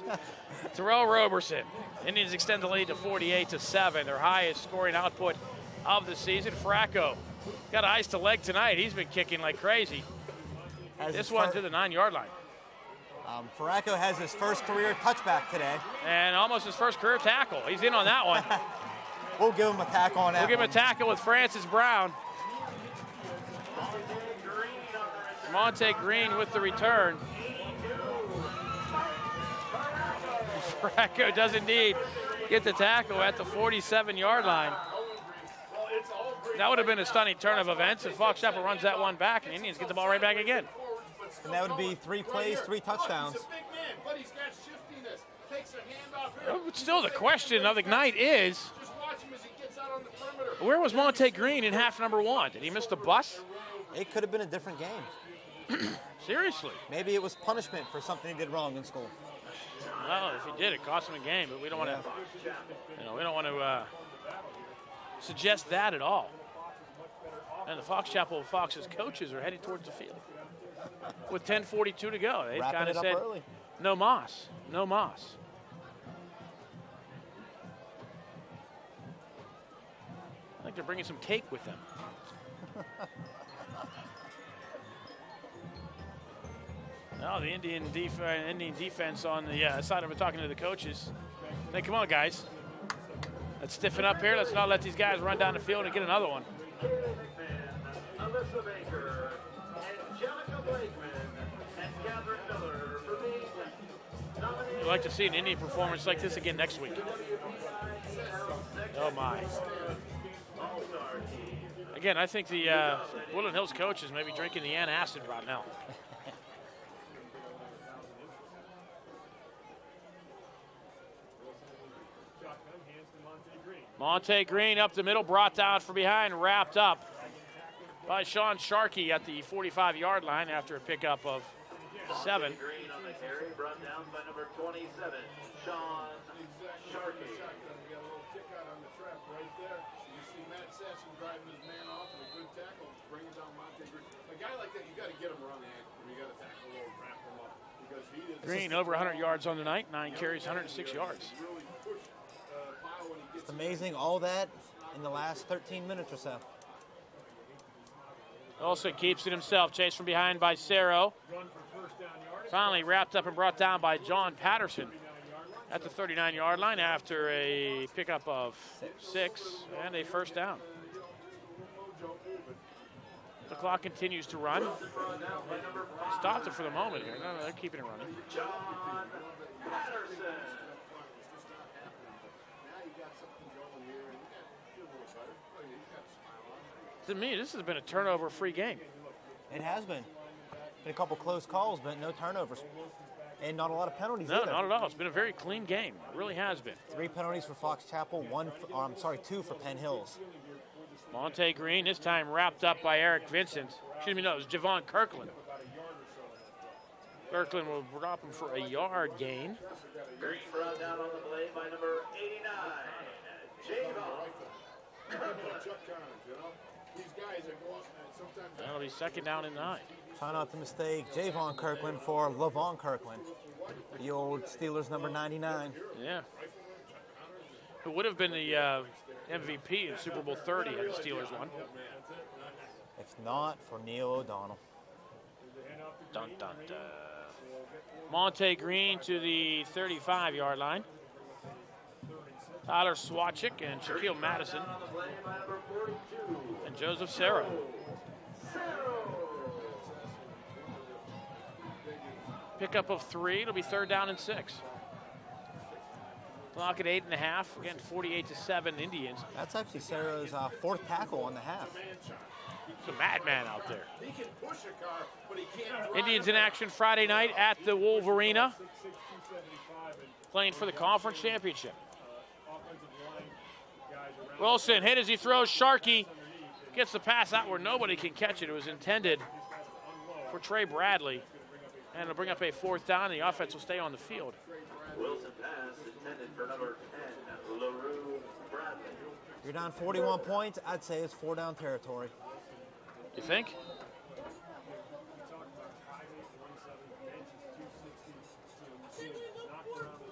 G: Terrell Roberson. Indians extend the lead to 48-7, their highest scoring output of the season. Fracco got ice to leg tonight. He's been kicking like crazy. This one to the 9-yard line.
F: Fracco has his first career touchback today.
G: And almost his first career tackle. He's in on that one.
F: We'll give him a tackle on that.
G: We'll give him a tackle with Francis Brown. Monte Green with the return. Fracco does indeed get the tackle at the 47-yard line. That would have been a stunning turn of events if Fox Chapel runs that one back and the Indians get the ball right back again.
F: And that would be 3 plays, 3 touchdowns.
G: Still, the question of the night is, where was Monte Green in half number 1? Did he miss the bus?
F: It could have been a different game.
G: Seriously.
F: Maybe it was punishment for something he did wrong in school.
G: Well, if he did, it cost him a game, but we don't want to, we don't want to suggest that at all. And the Fox Chapel Fox's coaches are headed towards the field with 10:42 to go. They kind of said,
F: early.
G: No mas, no mas. I think they're bringing some cake with them. No, the Indian defense on the side of it, talking to the coaches. Hey, come on, guys. Let's stiffen up here. Let's not let these guys run down the field and get another one.
H: Alyssa Baker, Angelica Blakeman, and Catherine Miller for the England.
G: I'd like to see an Indian performance like this again next week. Oh, my. Again, I think the Woodland Hills coaches may be drinking the antacid right now. Monte Green up the middle, brought down from behind, wrapped up by Sean Sharkey at the 45-yard line after a pickup of 7.
H: Green on the carry, brought down by number 27, Sean Sharkey.
J: A guy like that, you got to get him around the ankle. You got to tackle low and wrap him up because he is.
G: Green over 100 yards on the night, 9 carries, 106 yards.
F: It's amazing, all that in the last 13 minutes or so.
G: Also keeps it himself, chased from behind by Cerro. Finally wrapped up and brought down by John Patterson. at the 39-yard line after a pickup of 6 and a first down. The clock continues to run. Stopped it for the moment here. No, they're keeping it running.
H: John Patterson.
G: To me, this has been a turnover-free game.
F: It has been. Been a couple close calls, but no turnovers. And not a lot of penalties
G: No,
F: either.
G: not at all. It's been a very clean game. It really has been.
F: 3 penalties for Fox Chapel, 2 for Penn Hills.
G: Monte Green, this time wrapped up by Eric Vincent. Excuse me, no, it was Javon Kirkland. Kirkland will drop him for a yard gain.
H: Green brought down on the play by number 89, Javon.
G: That'll be second down and 9.
F: Try not to mistake Javon Kirkland for Lavon Kirkland, the old Steelers number 99.
G: Yeah. Who would have been the MVP in Super Bowl 30 had the Steelers won.
F: If not for Neil O'Donnell.
G: Dun, dun, dun. Monte Green to the 35-yard line. Tyler Swatchik and Shaquille Madison. And Joseph Serra. Pickup of 3. It'll be third down and 6. Clock at 8.5. Again, 48-7 Indians.
F: That's actually Sarah's 4th tackle on the half.
G: It's a madman out there. Indians in action Friday night at the Wolverina, playing for the conference championship. Wilson hit as he throws. Sharkey gets the pass out where nobody can catch it. It was intended for Trey Bradley. And it'll bring up a 4th down. The offense will stay on the field.
H: Wilson pass intended for number 10, LaRue Bradley.
F: You're down 41 points. I'd say it's 4-down territory.
G: You think?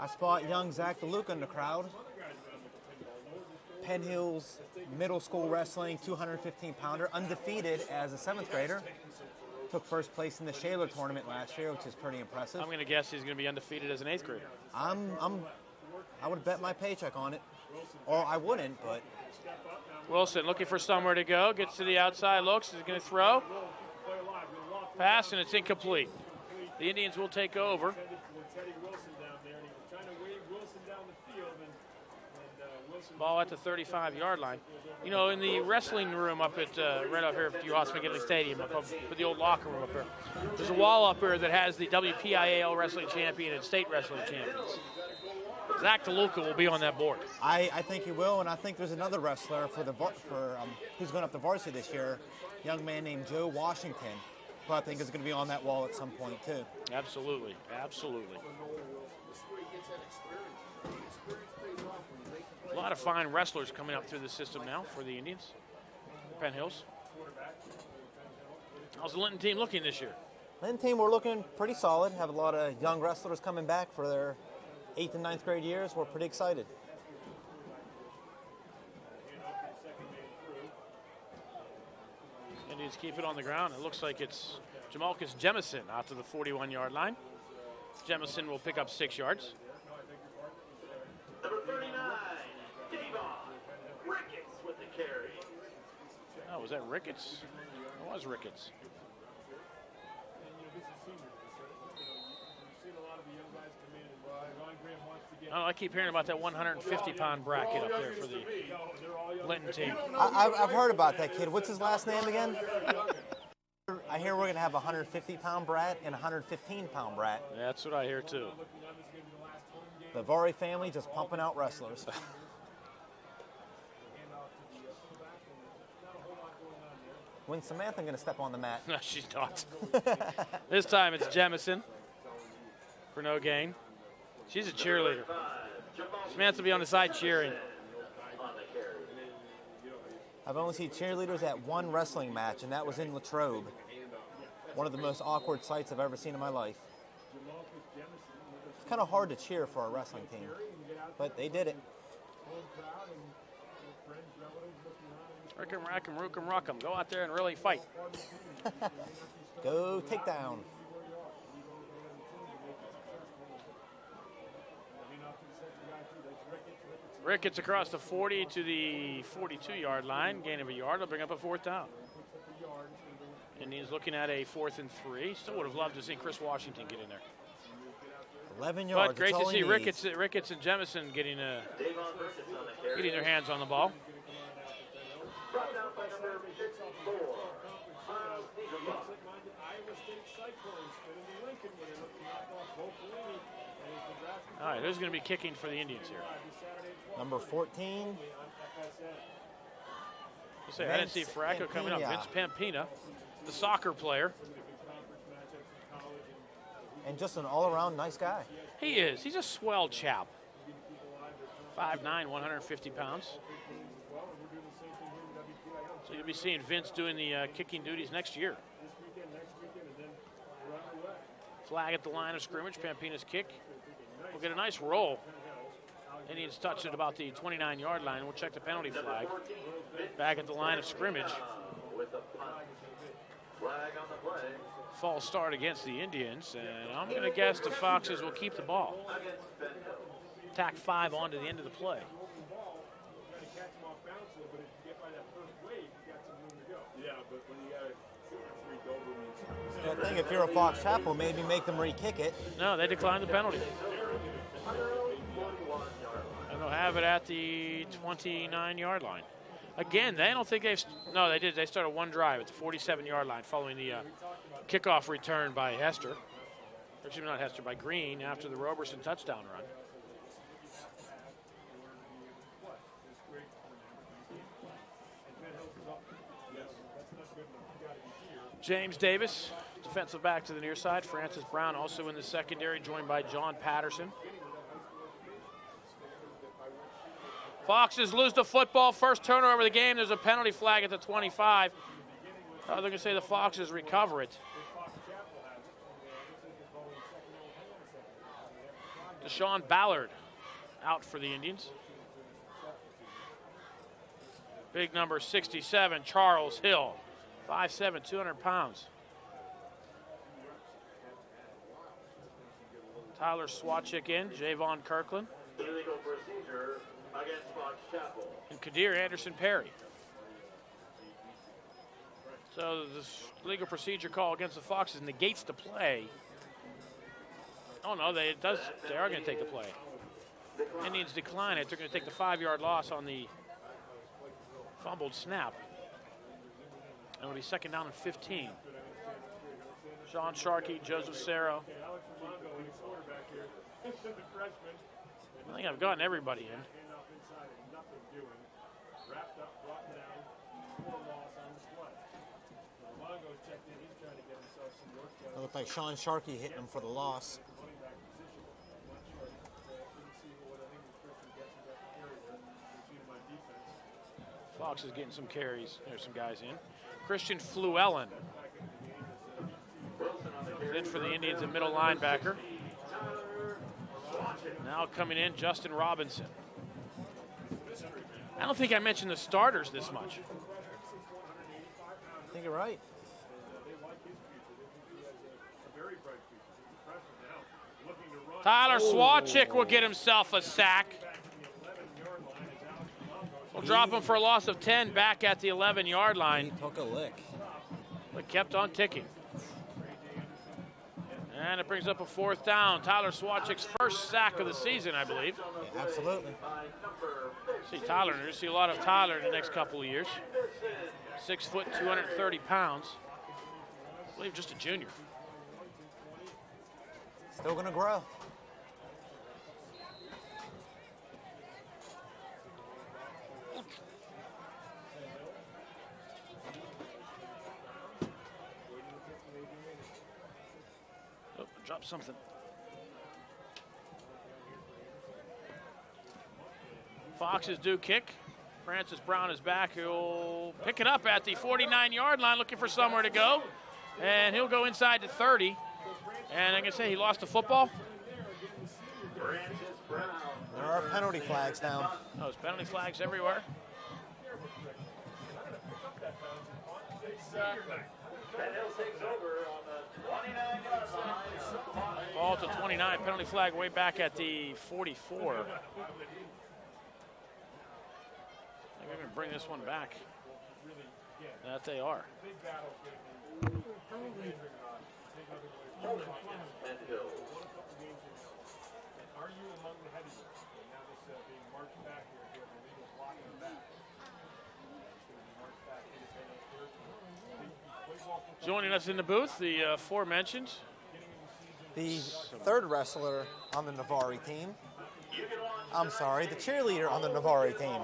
F: I spot young Zach DeLuca in the crowd. Penn Hills middle school wrestling 215-pounder, undefeated as a 7th grader. Took first place in the Shaler tournament last year, which is pretty impressive.
G: I'm going to guess he's going to be undefeated as an 8th grader.
F: I would bet my paycheck on it. Or I wouldn't, but.
G: Wilson looking for somewhere to go. Gets to the outside, looks, is going to throw. Pass, and it's incomplete. The Indians will take over. Ball at the 35-yard line. You know, in the wrestling room up at right up here at US McGinley Stadium, up with the old locker room up there, there's a wall up here that has the WPIAL wrestling champion and state wrestling champions. Zach DeLuca will be on that board.
F: I think he will, and I think there's another wrestler who's going up to varsity this year, a young man named Joe Washington, who I think is going to be on that wall at some point too.
G: Absolutely, absolutely. A lot of fine wrestlers coming up through the system now for the Indians, Penn Hills. How's the Linton team looking this year?
F: Linton team, we're looking pretty solid. Have a lot of young wrestlers coming back for their 8th and 9th grade years. We're pretty excited.
G: Indians keep it on the ground. It looks like it's Jamalcus Jemison out to the 41-yard line. Jemison will pick up 6 yards.
H: Number 39, Devon Ricketts with the carry.
G: Oh, was that Ricketts? It was Ricketts. Oh, I keep hearing about that 150-pound bracket up there for the Linton team.
F: I've heard about that kid. What's his last name again? I hear we're going to have a 150-pound brat and a 115-pound brat.
G: That's what I hear, too.
F: The Vare family just pumping out wrestlers. When's Samantha going to step on the mat?
G: No, she's not. This time it's Jemison for no gain. She's a cheerleader. Samantha will be on the side cheering.
F: I've only seen cheerleaders at one wrestling match, and that was in Latrobe. One of the most awkward sights I've ever seen in my life. It's kind of hard to cheer for a wrestling team, but they did it.
G: Rickum, rackum, rookum, ruckum. Go out there and really fight.
F: Go takedown.
G: Ricketts across the 40 to the 42-yard line. Gain of a yard. They'll bring up a 4th down. Indians looking at a 4th and 3. Still would have loved to see Chris Washington get in there.
F: 11 yards.
G: But great to see Ricketts and Jemison getting their hands on the ball.
H: Brought down by number 64, Miles Niegelbach.
I: Iowa State Cyclones spinning the Lincoln when they look to knock off Bo Pelini.
G: All right, who's going to be kicking for the Indians here?
F: Number 14.
G: I didn't see Fracco coming up. Vince Pampina, the soccer player.
F: And just an all-around nice guy.
G: He is. He's a swell chap. 5'9", 150 pounds. So you'll be seeing Vince doing the kicking duties next year. Flag at the line of scrimmage. Pampina's kick. We'll get a nice roll. Indians touch at about the 29-yard line. We'll check the penalty flag. Back at the line of scrimmage. False start against the Indians, and I'm going to guess the Foxes will keep the ball. Tack 5 on to the end of the play.
F: I think if you're a Fox Chapel, maybe make them re-kick it.
G: No, they declined the penalty. And they'll have it at the 29-yard line. Again, I don't think they've... No, they did. They started one drive at the 47-yard line following the kickoff return by Hester. Excuse me, not Hester, by Green after the Roberson touchdown run. James Davis, defensive back to the near side. Francis Brown also in the secondary, joined by John Patterson. Foxes lose the football. First turnover of the game. There's a penalty flag at the 25. They're going to say the Foxes recover it. Deshaun Ballard out for the Indians. Big number 67, Charles Hill. 5'7", 200 pounds. Tyler Swatchick in, Javon Kirkland.
H: Illegal procedure against Fox Chapel.
G: And Kadir Anderson Perry. So this legal procedure call against the Foxes negates the play. Oh no, they are going to take the play. Indians decline it. They're going to take the 5-yard loss on the fumbled snap. And it'll be 2nd down and 15. Sean Sharkey, Joseph Serro. I think I've gotten everybody in.
F: It looked like Sean Sharkey hitting him for the loss.
G: Fox is getting some carries. There's some guys in. Christian Fluellen is in for the Indians, a middle linebacker. Now coming in, Justin Robinson. I don't think I mentioned the starters this much.
F: I think you're right.
G: Tyler Swatchick will get himself a sack. We'll drop him for a loss of 10 back at the 11-yard line.
F: He took a lick.
G: But kept on ticking. And it brings up a 4th down. Tyler Swatchick's first sack of the season, I believe.
F: Yeah, absolutely.
G: See Tyler, you'll see a lot of Tyler in the next couple of years. 6 foot, 230 pounds. I believe just a junior.
F: Still going to grow.
G: Oh, dropped something. Foxes do kick. Francis Brown is back. He'll pick it up at the 49-yard line, looking for somewhere to go. And he'll go inside to 30. And I'm going to say he lost the football.
F: There are penalty flags now.
G: Oh, there's penalty flags everywhere. Ball to 29, penalty flag way back at the 44. Maybe even bring this one back. That they are.
I: Are you among the heavyweights? Now this being marched back here, the Eagles blocking the back.
G: Joining us in the booth, the aforementioned.
F: The third wrestler on the Navarre team. I'm sorry, the cheerleader on the Navarre team.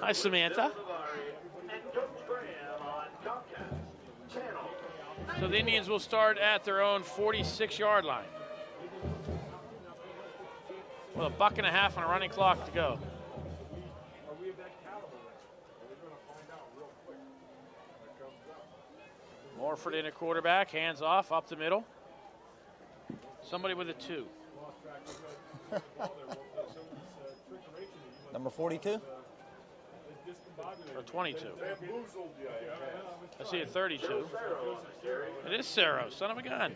G: Hi, Samantha. So the Indians will start at their own 46-yard line. With a buck and a half on a running clock to go.
I: Are we of that caliber? We're going to find out real quick when it comes up.
G: Morford in a quarterback, hands off, up the middle. Somebody with a 2.
F: Number 42?
G: Or 22. I see a 32. It is Cerro, son of a gun.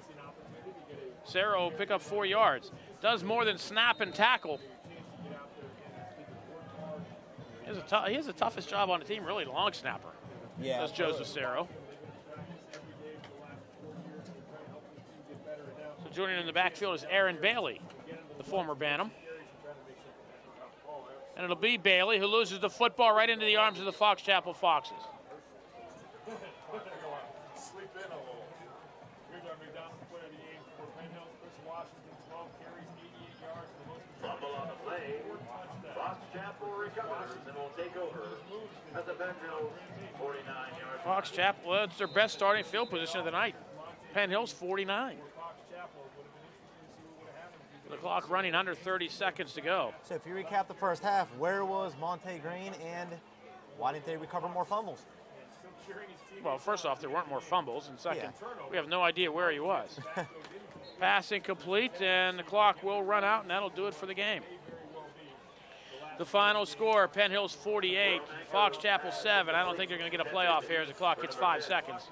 G: Cerro will pick up 4 yards. Does more than snap and tackle. He has the toughest job on the team, really, long snapper.
F: Yeah.
G: That's Joseph Cerro. So joining in the backfield is Aaron Bailey, the former Bantam. And it'll be Bailey who loses the football right into the arms of the Fox Chapel Foxes.
I: Sleep in a little. Here's our McDonald's player of the game for Penn Hills, Chris Washington, 12 carries, 88 yards, the most.
H: Fumble on the play. Fox Chapel recovers and will take over at the Penn Hills 49-yard.
G: Fox Chapel, well, it's their best starting field position of the night. Penn Hills 49. The clock running under 30 seconds to go.
F: So if you recap the first half, where was Monte Green and why didn't they recover more fumbles?
G: Well, first off, there weren't more fumbles. And second, we have no idea where he was. Pass incomplete, and the clock will run out, and that'll do it for the game. The final score, Penn Hills 48, Fox Chapel 7. I don't think they're going to get a playoff here as the clock hits 5 seconds.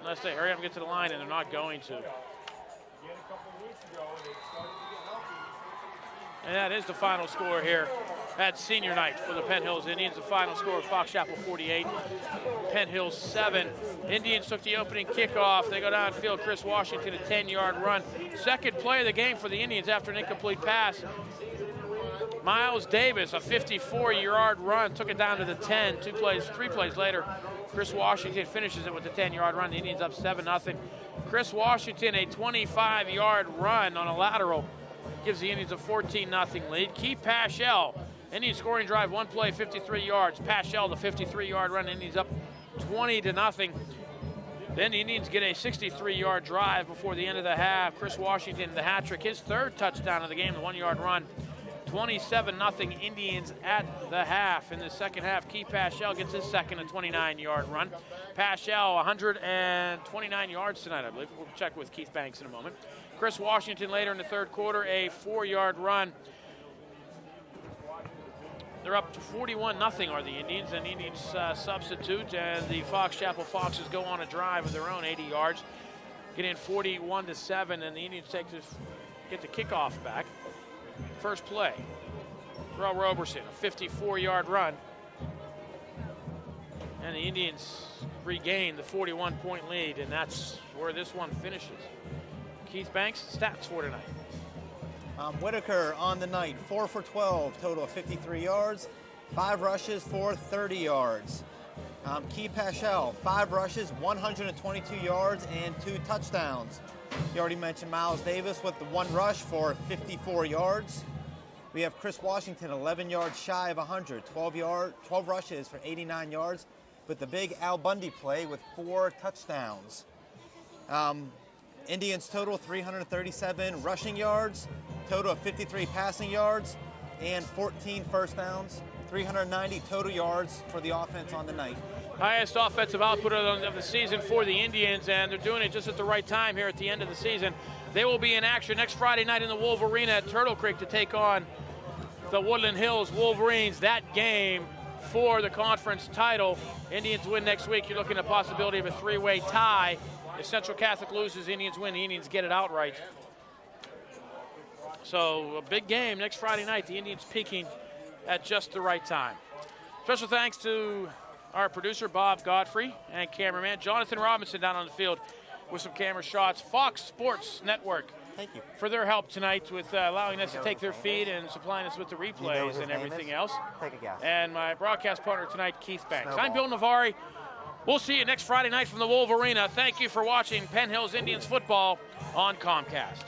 G: Unless they hurry up and get to the line, and they're not going to. And that is the final score here at senior night for the Penn Hills Indians. The final score of Fox Chapel 48, Penn Hills 7. Indians took the opening kickoff. They go downfield. Chris Washington, a 10-yard run. Second play of the game for the Indians after an incomplete pass. Miles Davis, a 54-yard run, took it down to the 10. 3 plays later, Chris Washington finishes it with the 10-yard run. The Indians up 7-0. Chris Washington, a 25-yard run on a lateral, gives the Indians a 14-0 lead. Keith Paschal, Indian scoring drive, 1 play, 53 yards. Paschal, the 53-yard run, Indians up 20-0. Then the Indians get a 63-yard drive before the end of the half. Chris Washington, the hat trick, his 3rd touchdown of the game, the 1-yard run. 27-0 Indians at the half. In the second half, Keith Paschal gets his second, a 29-yard run. Paschal, 129 yards tonight, I believe. We'll check with Keith Banks in a moment. Chris Washington later in the third quarter, a 4-yard run. They're up to 41-0 are the Indians, and the Indians substitute, and the Fox Chapel Foxes go on a drive of their own 80 yards, get in 41-7, and the Indians get the kickoff back. First play, Terrell Roberson, a 54-yard run. And the Indians regain the 41-point lead, and that's where this one finishes. Keith Banks, stats for tonight.
F: Whitaker on the night, 4 for 12, total of 53 yards, 5 rushes for 30 yards. Keith Paschal, 5 rushes, 122 yards, and 2 touchdowns. You already mentioned Miles Davis with the 1 rush for 54 yards. We have Chris Washington, 11 yards shy of 100, 12 rushes for 89 yards, with the big Al Bundy play with 4 touchdowns. Indians total 337 rushing yards, total of 53 passing yards, and 14 first downs, 390 total yards for the offense on the night.
G: Highest offensive output of the season for the Indians, and they're doing it just at the right time here at the end of the season. They will be in action next Friday night in the Wolf Arena at Turtle Creek to take on the Woodland Hills Wolverines. That game for the conference title. Indians win next week. You're looking at a possibility of a 3-way tie. If Central Catholic loses, Indians win. The Indians get it outright. So a big game next Friday night. The Indians peaking at just the right time. Special thanks to our producer, Bob Godfrey, and cameraman Jonathan Robinson down on the field with some camera shots. Fox Sports Network,
F: Thank you.
G: for their help tonight with allowing us to take their feed and supplying us with the replays and everything else.
F: Take a guess.
G: And my broadcast partner tonight, Keith Banks. I'm Bill Navari. We'll see you next Friday night from the Wolverina. Thank you for watching Penn Hills Indians football on Comcast.